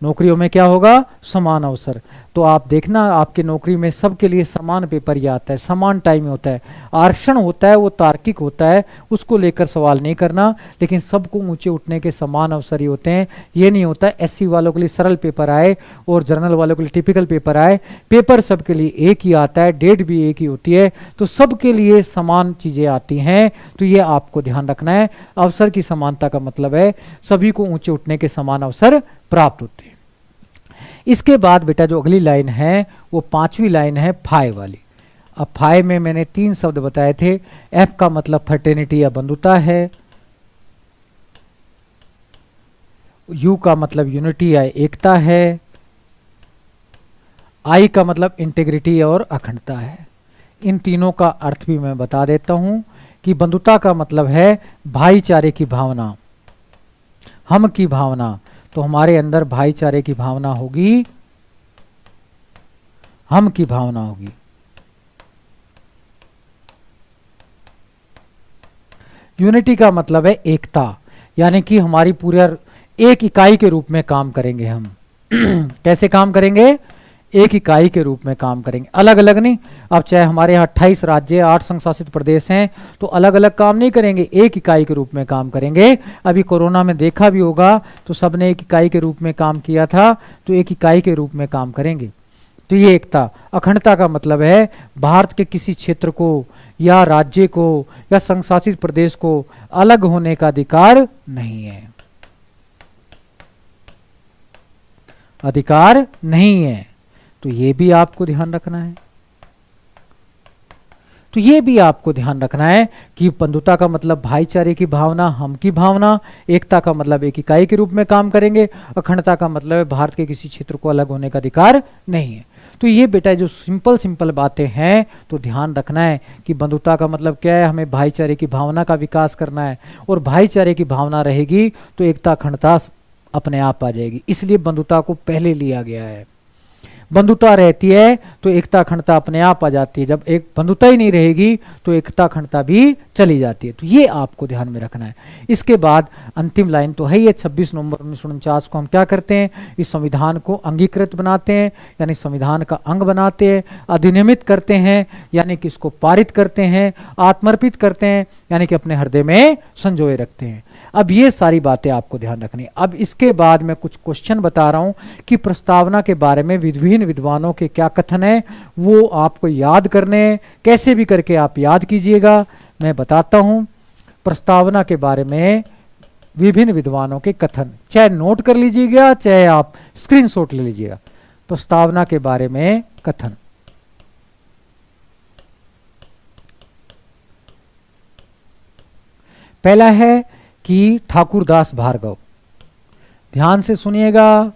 नौकरियों में क्या होगा, समान अवसर। तो आप देखना आपके नौकरी में सबके लिए समान पेपर ही आता है, समान टाइम होता है। आरक्षण होता है वो तार्किक होता है, उसको लेकर सवाल नहीं करना, लेकिन सबको ऊंचे उठने के समान अवसर ही होते हैं। ये नहीं होता एससी वालों के लिए सरल पेपर आए और जनरल वालों के लिए टिपिकल पेपर आए। पेपर सबके लिए एक ही आता है, डेट भी एक ही होती है, तो सबके लिए समान चीज़ें आती हैं। तो ये आपको ध्यान रखना है। अवसर की समानता का मतलब है सभी को ऊंचे उठने के समान अवसर प्राप्त होते हैं। इसके बाद बेटा जो अगली लाइन है वो पांचवी लाइन है फाई वाली। अब फाई में मैंने 3 शब्द बताए थे। एफ का मतलब फ्रेटर्निटी या बंधुता है, यू का मतलब यूनिटी या एकता है, आई का मतलब इंटेग्रिटी और अखंडता है। इन तीनों का अर्थ भी मैं बता देता हूं कि बंधुता का मतलब है भाईचारे की भावना, हम की भावना। तो हमारे अंदर भाईचारे की भावना होगी, हम की भावना होगी। यूनिटी का मतलब है एकता, यानी कि हमारी पूरे एक इकाई के रूप में काम करेंगे हम। कैसे काम करेंगे? एक इकाई के रूप में काम करेंगे, अलग अलग नहीं। अब चाहे हमारे यहाँ 28 राज्य 8 संघ शासित प्रदेश हैं, तो अलग अलग काम नहीं करेंगे, एक इकाई के रूप में काम करेंगे। अभी कोरोना में देखा भी होगा, तो सबने एक इकाई के रूप में काम किया था, तो एक इकाई के रूप में काम करेंगे। तो ये एकता। अखंडता का मतलब है भारत के किसी क्षेत्र को या राज्य को या संघ शासित प्रदेश को अलग होने का अधिकार नहीं है, अधिकार नहीं है। तो ये भी आपको ध्यान रखना है। तो ये भी आपको ध्यान रखना है कि बंधुता का मतलब भाईचारे की भावना, हम की भावना। एकता का मतलब एक इकाई के रूप में काम करेंगे। अखंडता का मतलब है भारत के किसी क्षेत्र को अलग होने का अधिकार नहीं है। तो ये बेटा जो सिंपल सिंपल बातें हैं, तो ध्यान रखना है कि बंधुता का मतलब क्या है, हमें भाईचारे की भावना का विकास करना है, और भाईचारे की भावना रहेगी तो एकता अखंडता अपने आप आ जाएगी। इसलिए बंधुता को पहले लिया गया है। बंधुता रहती है तो एकता अखंडता अपने आप आ जाती है। जब एक बंधुता ही नहीं रहेगी तो एकता अखंडता भी चली जाती है। तो ये आपको ध्यान में रखना है। इसके बाद अंतिम लाइन तो है ये 26 नवंबर 1949 को हम क्या करते हैं, इस संविधान को अंगीकृत बनाते हैं, यानी संविधान का अंग बनाते हैं। अधिनियमित करते हैं, यानी कि इसको पारित करते हैं। आत्मर्पित करते हैं, यानी कि अपने हृदय में संजोए रखते हैं। अब ये सारी बातें आपको ध्यान रखनी है। अब इसके बाद मैं कुछ क्वेश्चन बता रहा हूं कि प्रस्तावना के बारे में विभिन्न विद्वानों के क्या कथन है, वो आपको याद करने हैं। कैसे भी करके आप याद कीजिएगा, मैं बताता हूं। प्रस्तावना के बारे में विभिन्न विद्वानों के कथन, चाहे नोट कर लीजिएगा चाहे आप स्क्रीनशॉट ले लीजिएगा। प्रस्तावना के बारे में कथन। पहला है कि ठाकुरदास भार्गव, ध्यान से सुनिएगा।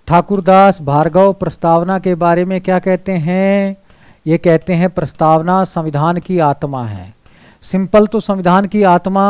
ठाकुरदास भार्गव प्रस्तावना के बारे में क्या कहते हैं? ये कहते हैं प्रस्तावना संविधान की आत्मा है। सिंपल तो संविधान की आत्मा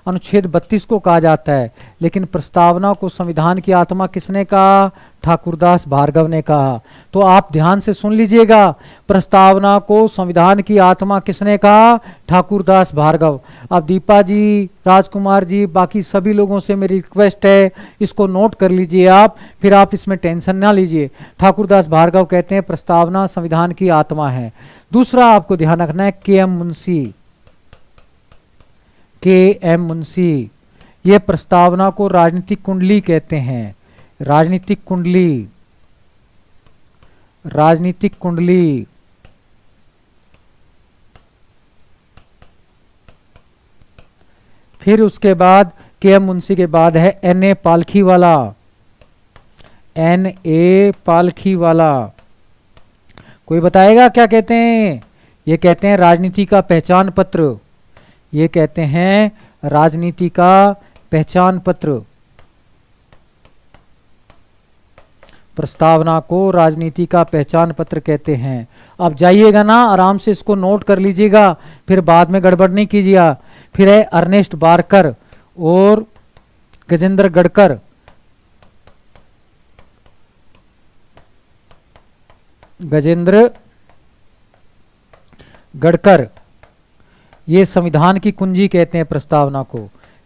अनुच्छेद 32 को कहा जाता है, लेकिन प्रस्तावना को संविधान की आत्मा किसने कहा? ठाकुरदास भार्गव ने कहा। तो आप ध्यान से सुन लीजिएगा, प्रस्तावना को संविधान की आत्मा किसने कहा? ठाकुरदास भार्गव। अब दीपा जी, राजकुमार जी, बाकी सभी लोगों से मेरी रिक्वेस्ट है, इसको नोट कर लीजिए आप, फिर आप इसमें टेंशन ना लीजिए। ठाकुरदास भार्गव कहते हैं प्रस्तावना संविधान की आत्मा है। दूसरा आपको ध्यान रखना है के एम मुंशी, ये प्रस्तावना को राजनीतिक कुंडली कहते हैं। राजनीतिक कुंडली, राजनीतिक कुंडली। फिर उसके बाद के.एम. मुंशी के बाद है N.A. पालखीवाला। N.A. पालखीवाला, कोई बताएगा क्या कहते हैं? ये कहते हैं राजनीति का पहचान पत्र। ये कहते हैं राजनीति का पहचान पत्र। प्रस्तावना को राजनीति का पहचान पत्र कहते हैं। अब जाइएगा ना, आराम से इसको नोट कर लीजिएगा, फिर बाद में गड़बड़ नहीं कीजिएगा। फिर है अर्नेस्ट बारकर और गजेंद्र गड़कर। गजेंद्र गड़कर, ये संविधान की कुंजी कहते हैं प्रस्तावना को।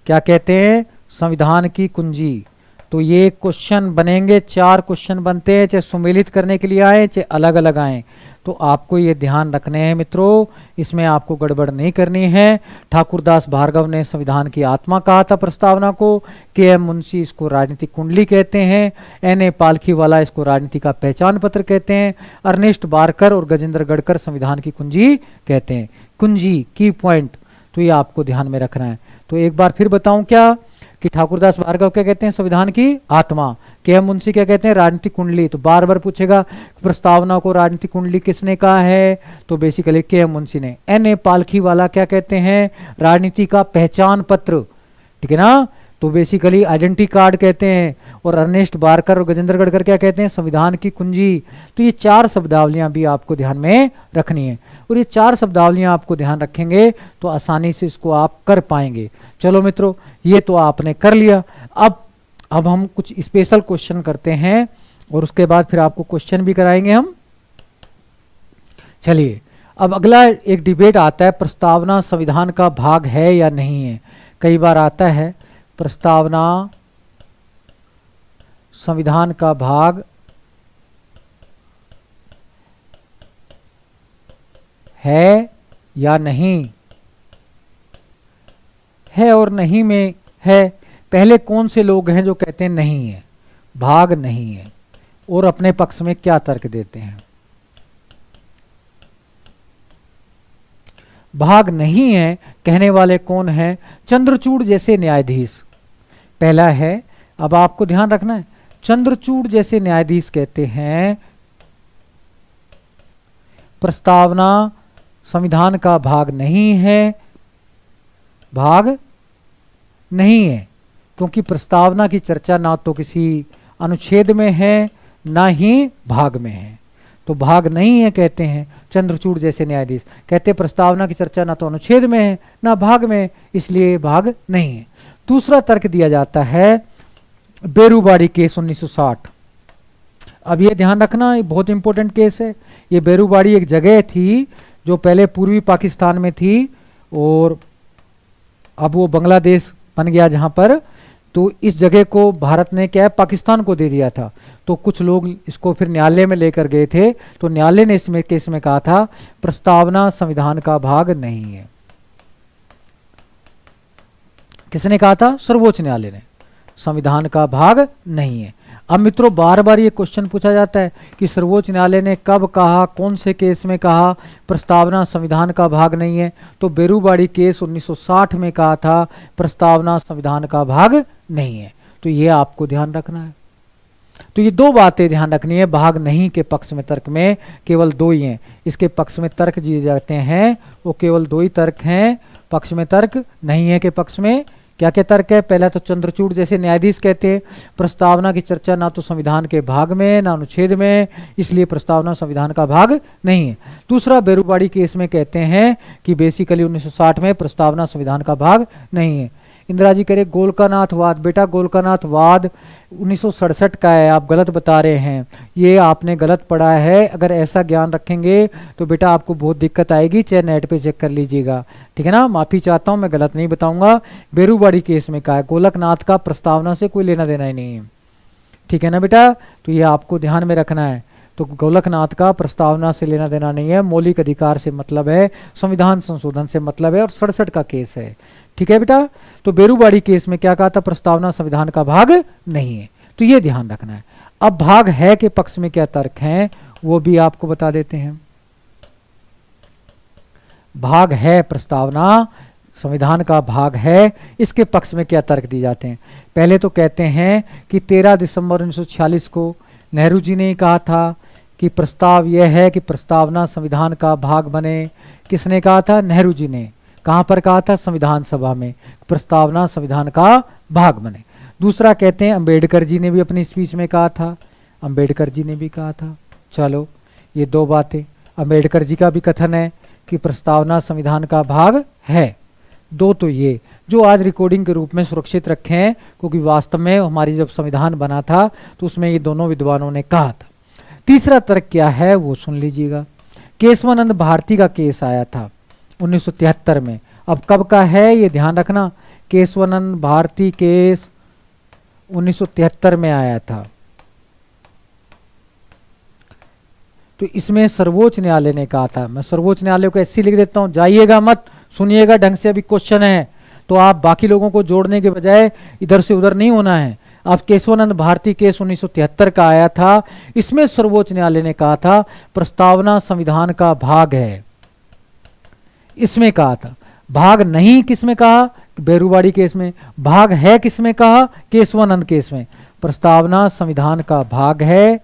क्या कहते हैं? संविधान की कुंजी। तो ये क्वेश्चन बनेंगे, 4 क्वेश्चन बनते हैं, चाहे सुमेलित करने के लिए आए चाहे अलग अलग आए। तो आपको ये ध्यान रखने हैं मित्रों, इसमें आपको गड़बड़ नहीं करनी है। ठाकुरदास भार्गव ने संविधान की आत्मा कहा था प्रस्तावना को। के.एम. मुंशी इसको राजनीतिक कुंडली कहते हैं। N.A. पालखीवाला इसको राजनीति का पहचान पत्र कहते हैं। अर्नेस्ट बारकर और गजेंद्र गड़कर संविधान की कुंजी कहते हैं। कुंजी, की पॉइंट, तो ये आपको ध्यान में रखना है। तो एक बार फिर बताऊं क्या कि ठाकुरदास भार्गव क्या कहते हैं? संविधान की आत्मा। के.एम. मुंशी क्या कहते हैं? राजनीतिक कुंडली। तो बार बार पूछेगा प्रस्तावना को राजनीतिक कुंडली किसने कहा है? तो बेसिकली के.एम. मुंशी ने। N.A. पालखीवाला क्या कहते हैं? राजनीति का पहचान पत्र। ठीक है ना, तो बेसिकली आइडेंटिटी कार्ड कहते हैं, और अर्नेस्ट बारकर और गजेंद्र गढ़कर क्या कहते हैं, संविधान की कुंजी। तो ये 4 शब्दावलियां भी आपको ध्यान में रखनी है, और ये 4 शब्दावलियां आपको ध्यान रखेंगे तो आसानी से इसको आप कर पाएंगे। चलो मित्रों, ये तो आपने कर लिया। अब हम कुछ स्पेशल क्वेश्चन करते हैं, और उसके बाद फिर आपको क्वेश्चन भी कराएंगे हम। चलिए, अब अगला एक डिबेट आता है, प्रस्तावना संविधान का भाग है या नहीं है। कई बार आता है प्रस्तावना संविधान का भाग है या नहीं है, और नहीं में है। पहले कौन से लोग हैं जो कहते हैं नहीं है, भाग नहीं है, और अपने पक्ष में क्या तर्क देते हैं। भाग नहीं है कहने वाले कौन हैं, चंद्रचूड़ जैसे न्यायाधीश पहला है। अब आपको ध्यान रखना है, चंद्रचूड़ जैसे न्यायाधीश कहते हैं प्रस्तावना संविधान का भाग नहीं है, भाग नहीं है, क्योंकि प्रस्तावना की चर्चा ना तो किसी अनुच्छेद में है ना ही भाग में है, तो भाग नहीं है कहते हैं चंद्रचूड़ जैसे न्यायाधीश। कहते प्रस्तावना की चर्चा ना तो अनुच्छेद में है ना भाग में, इसलिए भाग नहीं है। दूसरा तर्क दिया जाता है बेरूबाड़ी केस 1960। अब ये ध्यान रखना, ये बहुत इंपॉर्टेंट केस है। ये बेरूबाड़ी एक जगह थी जो पहले पूर्वी पाकिस्तान में थी, और अब वो बांग्लादेश बन गया जहां पर। तो इस जगह को भारत ने क्या है, पाकिस्तान को दे दिया था। तो कुछ लोग इसको फिर न्यायालय में लेकर गए थे, तो न्यायालय ने इसमें केस में कहा था प्रस्तावना संविधान का भाग नहीं है। किसने कहा था, सर्वोच्च न्यायालय ने, संविधान का भाग नहीं है। अब मित्रों, बार बार ये क्वेश्चन पूछा जाता है कि सर्वोच्च न्यायालय ने कब कहा, कौन से केस में कहा प्रस्तावना संविधान का भाग नहीं है। तो बेरूबाड़ी केस 1960 में कहा था प्रस्तावना संविधान का भाग नहीं है। तो ये आपको ध्यान रखना है। तो ये 2 बातें ध्यान रखनी है। भाग नहीं के पक्ष में तर्क में केवल 2 ही हैं, इसके पक्ष में तर्क दिए जाते हैं वो केवल 2 ही तर्क हैं। पक्ष में तर्क नहीं है के पक्ष में क्या क्या तर्क है। पहला तो चंद्रचूड़ जैसे न्यायाधीश कहते हैं प्रस्तावना की चर्चा ना तो संविधान के भाग में ना अनुच्छेद में, इसलिए प्रस्तावना संविधान का भाग नहीं है। दूसरा, बेरूबाड़ी केस में कहते हैं कि बेसिकली 1960 में प्रस्तावना संविधान का भाग नहीं है। इंदिरा जी कह रहे गोलकानाथ वाद, बेटा गोलकानाथ वाद 1967 का है, आप गलत बता रहे हैं, ये आपने गलत पढ़ा है। अगर ऐसा ज्ञान रखेंगे तो बेटा आपको बहुत दिक्कत आएगी, चाहे नेट पे चेक कर लीजिएगा, ठीक है ना। माफ़ी चाहता हूँ, मैं गलत नहीं बताऊंगा। बेरूबाड़ी केस में कहा है, गोलकनाथ का प्रस्तावना से कोई लेना देना ही नहीं है, ठीक है ना बेटा। तो ये आपको ध्यान में रखना है। तो गोलकनाथ का प्रस्तावना से लेना देना नहीं है, मौलिक अधिकार से मतलब है, संविधान संशोधन से मतलब है, और 67 का केस है, ठीक है बेटा। तो बेरूबाड़ी केस में क्या कहा था, प्रस्तावना संविधान का भाग नहीं है, तो ये ध्यान रखना है। अब भाग है के पक्ष में क्या तर्क हैं वो भी आपको बता देते हैं। भाग है, प्रस्तावना संविधान का भाग है, इसके पक्ष में क्या तर्क दिए जाते हैं। पहले तो कहते हैं कि 13 दिसंबर 1946 को नेहरू जी ने कहा था कि प्रस्ताव यह है कि प्रस्तावना संविधान का भाग बने। किसने कहा था, नेहरू जी ने। कहां पर कहा था, संविधान सभा में, प्रस्तावना संविधान का भाग बने। दूसरा कहते हैं अंबेडकर जी ने भी अपनी स्पीच में कहा था, अंबेडकर जी ने भी कहा था। चलो, ये 2 बातें, अंबेडकर जी का भी कथन है कि प्रस्तावना संविधान का भाग है। 2 तो ये जो आज रिकॉर्डिंग के रूप में सुरक्षित रखे हैं, क्योंकि वास्तव में हमारी जब संविधान बना था तो उसमें ये दोनों विद्वानों ने कहा था। तीसरा तर्क क्या है वो सुन लीजिएगा। केशवानंद भारती का केस आया था 1973 में। अब कब का है ये ध्यान रखना, केशवानंद भारती केस 1973 में आया था। तो इसमें सर्वोच्च न्यायालय ने कहा था, मैं सर्वोच्च न्यायालय को ऐसे लिख देता हूं, जाइएगा मत, सुनिएगा ढंग से, अभी क्वेश्चन है तो आप बाकी लोगों को जोड़ने के बजाय इधर से उधर नहीं होना है। अब केशवानंद भारती केस 1973 का आया था, इसमें सर्वोच्च न्यायालय ने कहा था प्रस्तावना संविधान का भाग है, इसमें कहा था। भाग नहीं किसमें कहा, बेरूबाड़ी केस में। भाग है किसमें कहा, केशवानंद केस में। प्रस्तावना संविधान का भाग है,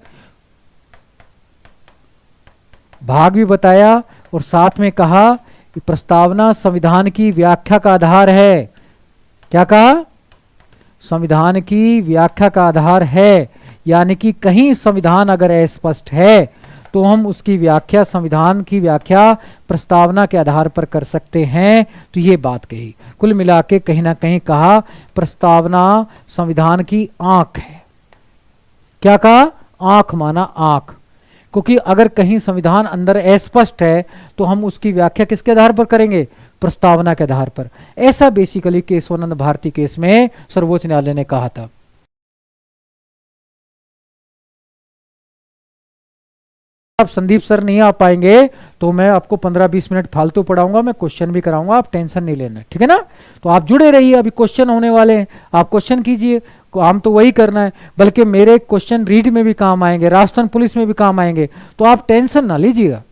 भाग भी बताया, और साथ में कहा कि प्रस्तावना संविधान की व्याख्या का आधार है। क्या कहा, संविधान की व्याख्या का आधार है, यानी कि कहीं संविधान अगर अस्पष्ट है तो हम उसकी व्याख्या, संविधान की व्याख्या प्रस्तावना के आधार पर कर सकते हैं। तो ये बात कही, कुल मिला के कहीं ना कहीं कहा प्रस्तावना संविधान की आंख है। क्या कहा? आंख माना आंख, क्योंकि अगर कहीं संविधान अंदर अस्पष्ट है तो हम उसकी व्याख्या किसके आधार पर करेंगे? प्रस्तावना के आधार पर। ऐसा बेसिकली केशवानंद भारती केस में सर्वोच्च न्यायालय ने कहा था। आप संदीप सर नहीं आ पाएंगे तो मैं आपको 15-20 मिनट फालतू पढ़ाऊंगा, मैं क्वेश्चन भी कराऊंगा, आप टेंशन नहीं लेना, ठीक है ना? तो आप जुड़े रहिए, अभी क्वेश्चन होने वाले हैं, आप क्वेश्चन कीजिए, काम तो वही करना है, बल्कि मेरे क्वेश्चन रीड में भी काम आएंगे, राजस्थान पुलिस में भी काम आएंगे, तो आप टेंशन ना लीजिएगा।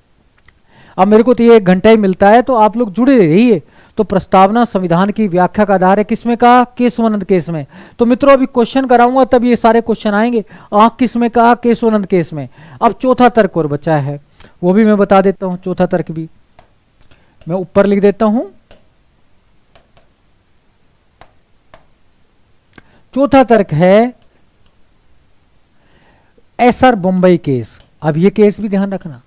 अब मेरे को तो ये 1 घंटा ही मिलता है, तो आप लोग जुड़े रहिए। तो प्रस्तावना संविधान की व्याख्या का आधार है, किसमें कहा? केशवानंद केस में। तो मित्रों अभी क्वेश्चन कराऊंगा तब ये सारे क्वेश्चन आएंगे। आंख किसमें कहा? केशवानंद केस में। अब चौथा तर्क और बचा है, वो भी मैं बता देता हूं। चौथा तर्क भी मैं ऊपर लिख देता हूं। चौथा तर्क है SR बम्बई केस। अब ये केस भी ध्यान रखना,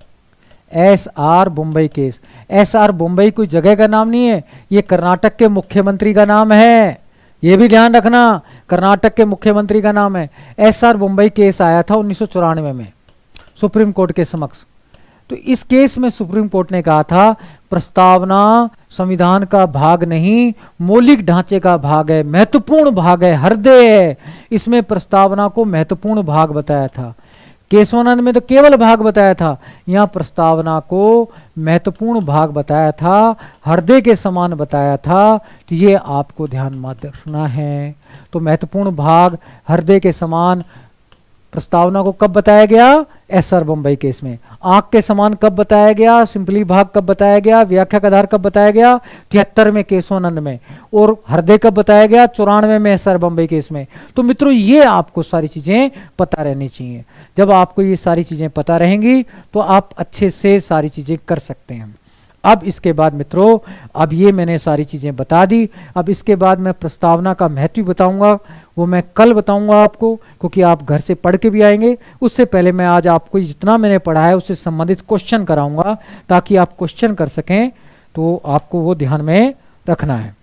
SR Bombay case. SR Bombay कोई जगह का नाम नहीं है, ये कर्नाटक के मुख्यमंत्री का नाम है, ये भी ध्यान रखना, कर्नाटक के मुख्यमंत्री का नाम है। SR बम्बई केस आया था 1994 में सुप्रीम कोर्ट के समक्ष। तो इस केस में सुप्रीम कोर्ट ने कहा था प्रस्तावना संविधान का भाग नहीं, मौलिक ढांचे का भाग है, महत्वपूर्ण भाग है, हृदय है। इसमें प्रस्तावना को महत्वपूर्ण भाग बताया था। केशवानंद में तो केवल भाग बताया था, यहां प्रस्तावना को महत्वपूर्ण भाग बताया था, हृदय के समान बताया था। तो ये आपको ध्यान में रखना है। तो महत्वपूर्ण भाग, हृदय के समान प्रस्तावना को कब बताया गया? SR बम्बई केस में। आंख के समान कब बताया गया? सिंपली भाग कब बताया गया? व्याख्या का आधार कब बताया गया? 73 में केशवानंद में। और हृदय कब बताया गया? 94 में SR बम्बई केस में। तो मित्रों ये आपको सारी चीजें पता रहनी चाहिए। जब आपको ये सारी चीजें पता रहेंगी तो आप अच्छे से सारी चीजें कर सकते हैं। अब इसके बाद मित्रों, अब ये मैंने सारी चीजें बता दी, अब इसके बाद मैं प्रस्तावना का महत्व बताऊंगा, वो मैं कल बताऊंगा आपको, क्योंकि आप घर से पढ़ के भी आएंगे। उससे पहले मैं आज आपको जितना मैंने पढ़ा है उससे संबंधित क्वेश्चन कराऊंगा, ताकि आप क्वेश्चन कर सकें। तो आपको वो ध्यान में रखना है।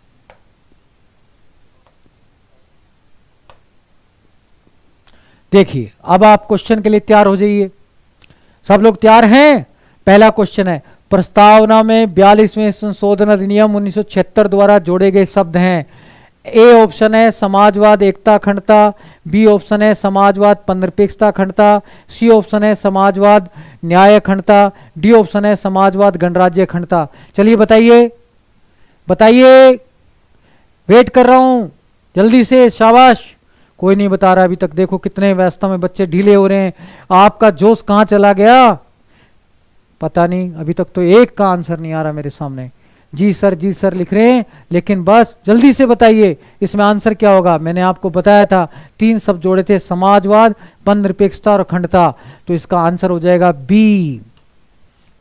देखिए अब आप क्वेश्चन के लिए तैयार हो जाइए। सब लोग तैयार हैं? पहला क्वेश्चन है, प्रस्तावना में 42वें संशोधन अधिनियम 1976 द्वारा जोड़े गए शब्द हैं। ए ऑप्शन है समाजवाद एकता अखंडता, बी ऑप्शन है समाजवाद पंथनिरपेक्षता अखंडता, सी ऑप्शन है समाजवाद न्याय अखंडता, डी ऑप्शन है समाजवाद गणराज्य अखंडता। चलिए बताइए बताइए, वेट कर रहा हूं, जल्दी से, शाबाश। कोई नहीं बता रहा अभी तक। देखो कितने व्यवस्था में बच्चे ढीले हो रहे हैं। आपका जोश कहां चला गया पता नहीं, अभी तक तो एक का आंसर नहीं आ रहा मेरे सामने। जी सर लिख रहे हैं, लेकिन बस जल्दी से बताइए इसमें आंसर क्या होगा। मैंने आपको बताया था 3 शब्द जोड़े थे, समाजवाद, पंथनिरपेक्षता और अखंडता। तो इसका आंसर हो जाएगा बी।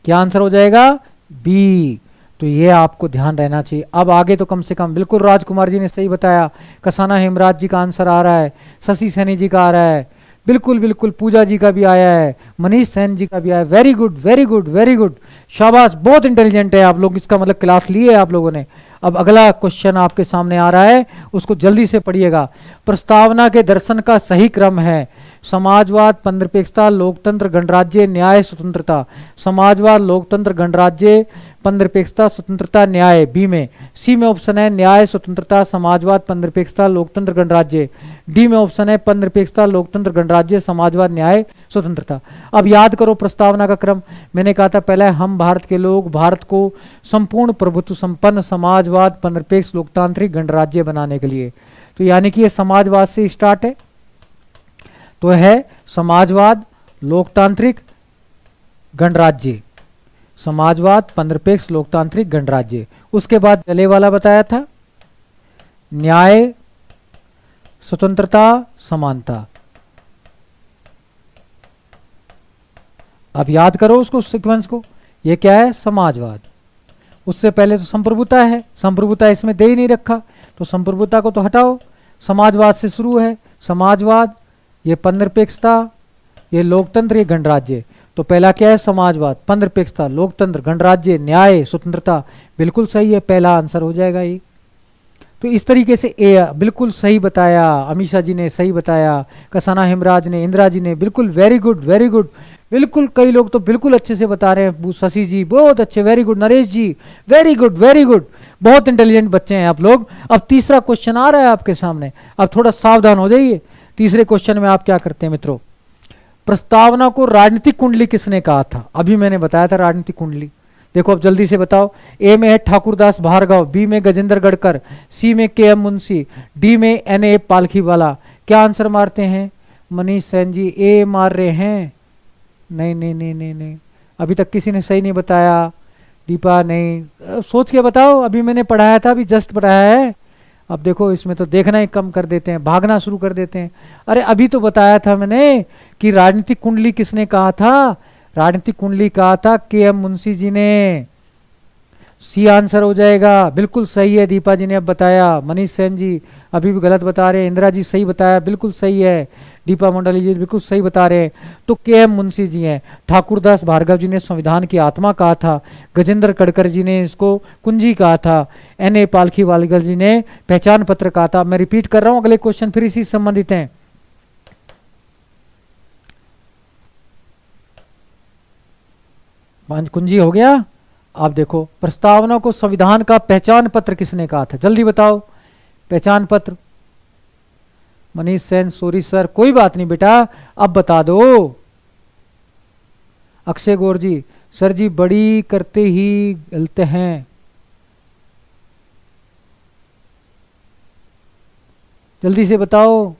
क्या आंसर हो जाएगा? बी। तो ये आपको ध्यान रहना चाहिए। अब आगे तो कम से कम, बिल्कुल राजकुमार जी ने सही बताया, कसाना हेमराज जी का आंसर आ रहा है, शशि सैनी जी का आ रहा है, बिल्कुल बिल्कुल पूजा जी का भी आया है, मनीष सैन जी का भी आया है। Very good very good very good, शाबाश, बहुत इंटेलिजेंट है आप लोग। इसका मतलब क्लास लिए है आप लोगों ने। अब अगला क्वेश्चन आपके सामने आ रहा है, उसको जल्दी से पढ़िएगा। प्रस्तावना के दर्शन का सही क्रम है समाजवाद पंथनिरपेक्षता लोकतंत्र गणराज्य न्याय स्वतंत्रता। समाजवाद लोकतंत्र गणराज्य पंथनिरपेक्षता स्वतंत्रता न्याय बी में। सी में ऑप्शन है न्याय स्वतंत्रता समाजवाद पंथनिरपेक्षता लोकतंत्र गणराज्य। डी में ऑप्शन है पंथनिरपेक्षता लोकतंत्र गणराज्य समाजवाद न्याय स्वतंत्रता। अब याद करो प्रस्तावना का क्रम। मैंने कहा था पहले, हम भारत के लोग भारत को संपूर्ण प्रभुत्व संपन्न समाजवाद पंथनिरपेक्ष लोकतांत्रिक गणराज्य बनाने के लिए। तो यानी कि ये समाजवाद से स्टार्ट है, तो है समाजवाद लोकतांत्रिक गणराज्य, समाजवाद पंथनिरपेक्ष लोकतांत्रिक गणराज्य। उसके बाद जले वाला बताया था न्याय स्वतंत्रता समानता। अब याद करो उसको, सीक्वेंस को। ये क्या है? समाजवाद। उससे पहले तो संप्रभुता है, संप्रभुता इसमें दे ही नहीं रखा, तो संप्रभुता को तो हटाओ। समाजवाद से शुरू है, समाजवाद, ये पंधनिरपेक्षता, ये लोकतंत्र, ये गणराज्य। तो पहला क्या है? समाजवाद, पंधनिरपेक्षता, लोकतंत्र, गणराज्य, न्याय, स्वतंत्रता। बिल्कुल सही है, पहला आंसर हो जाएगा ये। तो इस तरीके से ए बिल्कुल सही बताया, अमीषा जी ने सही बताया, कसाना हेमराज ने, इंदिरा जी ने, बिल्कुल वेरी गुड वेरी गुड। बिल्कुल कई लोग तो बिल्कुल अच्छे से बता रहे हैं, शशि जी बहुत अच्छे, very good, Naresh ji very good very good, बहुत इंटेलिजेंट बच्चे हैं आप लोग। अब तीसरा क्वेश्चन आ रहा है आपके सामने, अब थोड़ा सावधान हो जाइए। तीसरे क्वेश्चन में आप क्या करते हैं मित्रों? प्रस्तावना को राजनीतिक कुंडली किसने कहा था? अभी मैंने बताया था राजनीतिक कुंडली। देखो अब जल्दी से बताओ। ए में है ठाकुरदास भार्गव, बी में गजेंद्र गढ़कर, सी में के एम मुंशी, डी में एन ए पालखीवाला। क्या आंसर मारते हैं? मनीष सेन जी ए मार रहे हैं। नहीं नहीं नहीं नहीं नहीं, अभी तक किसी ने सही नहीं बताया। दीपा नहीं, सोच के बताओ, अभी मैंने पढ़ाया था, अभी जस्ट पढ़ाया है। अब देखो इसमें तो देखना ही कम कर देते हैं, भागना शुरू कर देते हैं। अरे अभी तो बताया था मैंने कि राजनीतिक कुंडली किसने कहा था? राजनीतिक कुंडली कहा था के एम मुंशी जी ने। सी आंसर हो जाएगा, बिल्कुल सही है। दीपा जी ने अब बताया, मनीष सेन जी अभी भी गलत बता रहे हैं, इंदिरा जी सही बताया, बिल्कुल सही है, दीपा मंडली जी बिल्कुल सही बता रहे हैं। तो के एम मुंशी जी हैं। ठाकुरदास भार्गव जी ने संविधान की आत्मा कहा था, गजेंद्र गढ़कर जी ने इसको कुंजी कहा था, एन ए पालखीवाला जी ने पहचान पत्र कहा था। मैं रिपीट कर रहा हूं, अगले क्वेश्चन फिर इसी से संबंधित हैं। कुंजी हो गया। आप देखो, प्रस्तावना को संविधान का पहचान पत्र किसने कहा था? जल्दी बताओ। पहचान पत्र, मनीष सेन, सॉरी सर, कोई बात नहीं बेटा, अब बता दो। अक्षय गौर जी, सर जी बड़ी करते ही गलते हैं। जल्दी से बताओ।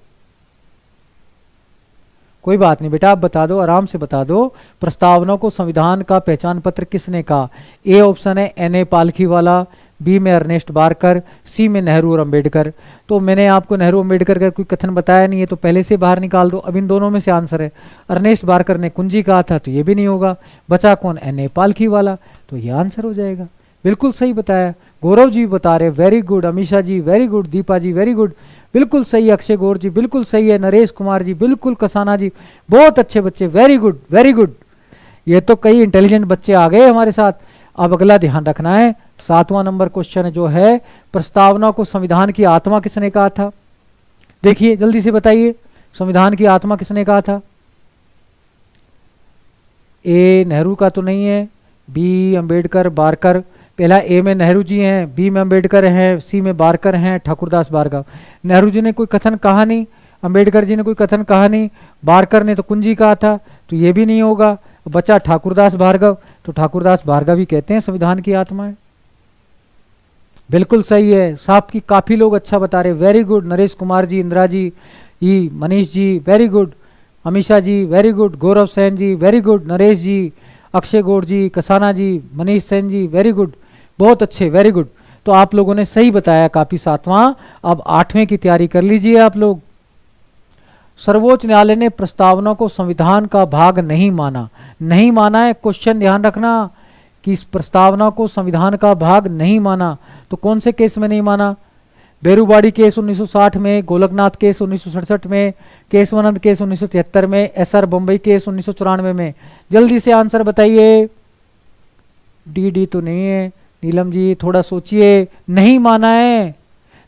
कोई बात नहीं बेटा, आप बता दो, आराम से बता दो। प्रस्तावना को संविधान का पहचान पत्र किसने कहा? ए ऑप्शन है एन ए पालखीवाला, बी में अर्नेस्ट बारकर, सी में नेहरू और अंबेडकर। तो मैंने आपको नेहरू अंबेडकर का कोई कथन बताया नहीं है, तो पहले से बाहर निकाल दो। अब इन दोनों में से आंसर है। अर्नेस्ट बारकर ने कुंजी कहा था, तो ये भी नहीं होगा। बचा कौन? एन ए पालखीवाला, तो ये आंसर हो जाएगा। बिल्कुल सही बताया। गौरव जी बता रहे वेरी गुड, अमीषा जी वेरी गुड, दीपा जी वेरी गुड, बिल्कुल सही। अक्षय गौर जी बिल्कुल सही है, नरेश कुमार जी बिल्कुल, कसाना जी बहुत अच्छे बच्चे, वेरी गुड वेरी गुड। ये तो कई इंटेलिजेंट बच्चे आ गए हमारे साथ। अब अगला ध्यान रखना है, 7वां नंबर क्वेश्चन जो है, प्रस्तावना को संविधान की आत्मा किसने कहा था? देखिए जल्दी से बताइए, संविधान की आत्मा किसने कहा था? ए नेहरू का तो नहीं है, बी अंबेडकर बारकर। पहला ए में नेहरू जी हैं, बी में अंबेडकर हैं, सी में बारकर हैं, ठाकुरदास भार्गव। नेहरू जी ने कोई कथन कहा नहीं, अंबेडकर जी ने कोई कथन कहा नहीं, बारकर ने तो कुंजी कहा था, तो ये भी नहीं होगा। बचा ठाकुरदास भार्गव, तो ठाकुरदास भार्गव ही कहते हैं संविधान की आत्मा है। बिल्कुल सही है साहब की, काफी लोग अच्छा बता रहे, वेरी गुड। नरेश कुमार जी, इंदिरा जी, ई मनीष जी वेरी गुड, अमीषा जी वेरी गुड, गौरव सेन जी वेरी गुड, नरेश जी, अक्षय गौड़ जी, कसाना जी, मनीष सेन जी वेरी गुड, बहुत अच्छे, वेरी गुड। तो आप लोगों ने सही बताया काफी। 7वां, अब 8वें की तैयारी कर लीजिए आप लोग। सर्वोच्च न्यायालय ने प्रस्तावना को संविधान का भाग नहीं माना। नहीं माना है, क्वेश्चन ध्यान रखना कि इस प्रस्तावना को संविधान का भाग नहीं माना। तो कौन से केस में नहीं माना? बेरूबाड़ी केस 1960 में, गोलकनाथ केस 1967 में, केशवानंद केस 1973 में, एसआर बम्बई केस 1994 में। जल्दी से आंसर बताइए। डी तो नहीं है। नीलम जी थोड़ा सोचिए। नहीं माना है।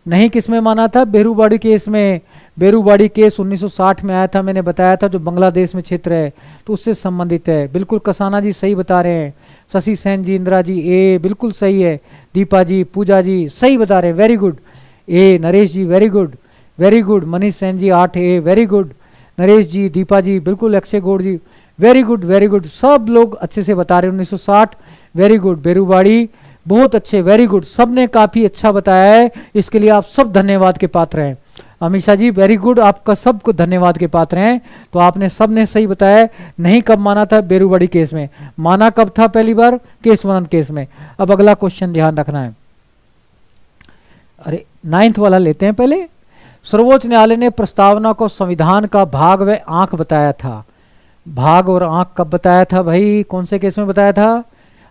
नहीं किस में माना था? बेरूबाड़ी केस में। बेरूबाड़ी केस 1960 में आया था, मैंने बताया था, जो बांग्लादेश में क्षेत्र है, तो उससे संबंधित है। बिल्कुल कसाना जी सही बता रहे हैं, शशि सेन जी, इंदिरा जी ए बिल्कुल सही है, दीपा जी, पूजा जी सही बता रहे हैं, वेरी गुड। ए Naresh ji very good very good, Manish Sen ji 8A very good, Naresh ji, Deepa ji बिल्कुल, Akshay Gaur ji very good very good, सब लोग अच्छे से बता रहे हैं। 1960 वेरी गुड, बेरूबाड़ी बहुत अच्छे, वेरी गुड, सब ने काफी अच्छा बताया है, इसके लिए आप सब धन्यवाद के पात्र हैं। अमीषा जी वेरी गुड, आपका सबको धन्यवाद के पात्र हैं। तो आपने सब ने सही बताया। नहीं कब माना था? बेरूबाड़ी केस में। माना कब था पहली बार? केशवानंद केस में। अब अगला क्वेश्चन ध्यान रखना है। अरे 9th वाला लेते हैं पहले। सर्वोच्च न्यायालय ने प्रस्तावना को संविधान का भाग व आंख बताया था। भाग और आंख कब बताया था भाई? कौन से केस में बताया था?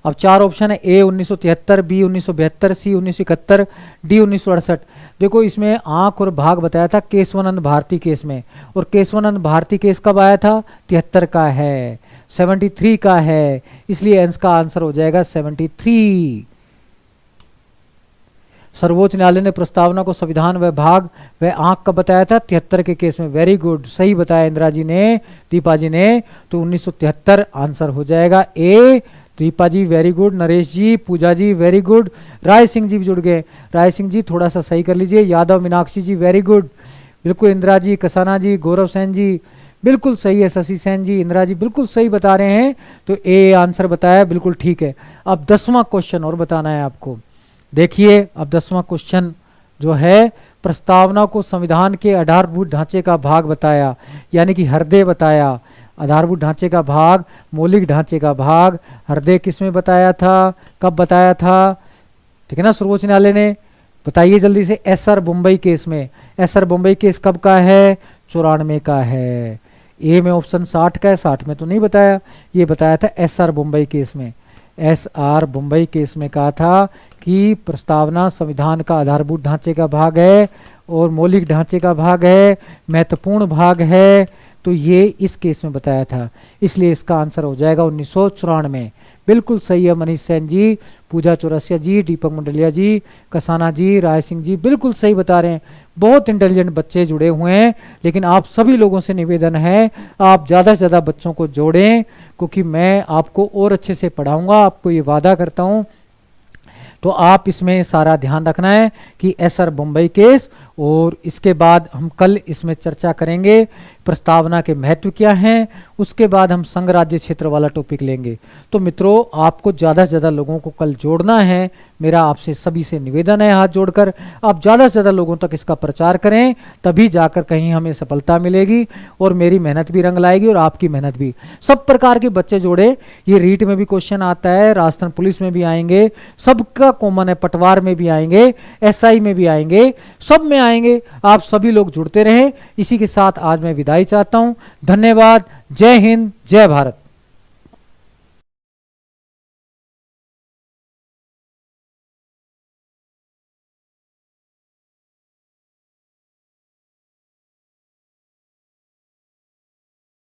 अब चार ऑप्शन है, ए 1973, बी 1972, सी 1971, डी 1968। देखो इसमें आंख और भाग बताया था केशवानंद भारती केस में, और केशवानंद भारती केस कब आया था? 73 का है, 73 का है, इसलिए इसका आंसर हो जाएगा 73। सर्वोच्च न्यायालय ने प्रस्तावना को संविधान व भाग व आंख का बताया था 73 के केस में। वेरी गुड, सही बताया इंदिरा जी ने, दीपा जी ने, तो 1973 आंसर हो जाएगा ए। दीपा जी वेरी गुड, नरेश जी, पूजा जी वेरी गुड, राय सिंह जी भी जुड़ गए। राय सिंह जी थोड़ा सा सही कर लीजिए। यादव मीनाक्षी जी वेरी गुड, बिल्कुल। इंदिरा जी, कसाना जी, गौरव सेन जी बिल्कुल सही है। शशि सेन जी, इंदिरा जी बिल्कुल सही बता रहे हैं, तो ए आंसर बताया, बिल्कुल ठीक है। अब 10वां क्वेश्चन और बताना है आपको। देखिए अब 10वां क्वेश्चन जो है, प्रस्तावना को संविधान के आधारभूत ढांचे का भाग बताया, यानी कि हृदय बताया। आधारभूत ढांचे का भाग, मौलिक ढांचे का भाग, हृदय किसमें बताया था, कब बताया था, ठीक है ना, सर्वोच्च न्यायालय ने। बताइए जल्दी से। एसआर बम्बई केस में। एसआर बम्बई केस कब का है? 94 का है। ए में ऑप्शन 60 का है, 60 में तो नहीं बताया, ये बताया था एसआर बम्बई केस में। एसआर बम्बई केस में कहा था कि प्रस्तावना संविधान का आधारभूत ढांचे का भाग है और मौलिक ढांचे का भाग है, महत्वपूर्ण भाग है, तो ये इस केस में बताया था, इसलिए इसका आंसर हो जाएगा 1994। बिल्कुल सही है मनीष सेन जी, पूजा चौरसिया जी, दीपक मंडलिया जी, कसाना जी, राय सिंह जी बिल्कुल सही बता रहे हैं। बहुत इंटेलिजेंट बच्चे जुड़े हुए हैं, लेकिन आप सभी लोगों से निवेदन है आप ज़्यादा से ज़्यादा बच्चों को जोड़ें, क्योंकि मैं आपको और अच्छे से पढ़ाऊंगा, आपको ये वादा करता हूँ। तो आप इसमें सारा ध्यान रखना है कि एसआर बम्बई केस, और इसके बाद हम कल इसमें चर्चा करेंगे प्रस्तावना के महत्व क्या हैं, उसके बाद हम संघ राज्य क्षेत्र वाला टॉपिक लेंगे। तो मित्रों आपको ज़्यादा से ज़्यादा लोगों को कल जोड़ना है, मेरा आपसे सभी से निवेदन है हाथ जोड़कर आप ज़्यादा से ज़्यादा लोगों तक इसका प्रचार करें, तभी जाकर कहीं हमें सफलता मिलेगी और मेरी मेहनत भी रंग लाएगी और आपकी मेहनत भी। सब प्रकार के बच्चे जोड़े, ये रीट में भी क्वेश्चन आता है, राजस्थान पुलिस में भी आएंगे, सबका कॉमन है, पटवार में भी आएंगे, एसआई में भी आएंगे, सब में आएंगे। आप सभी लोग जुड़ते रहें। इसी के साथ आज मैं विदाई चाहता हूं। धन्यवाद। जय हिंद, जय भारत।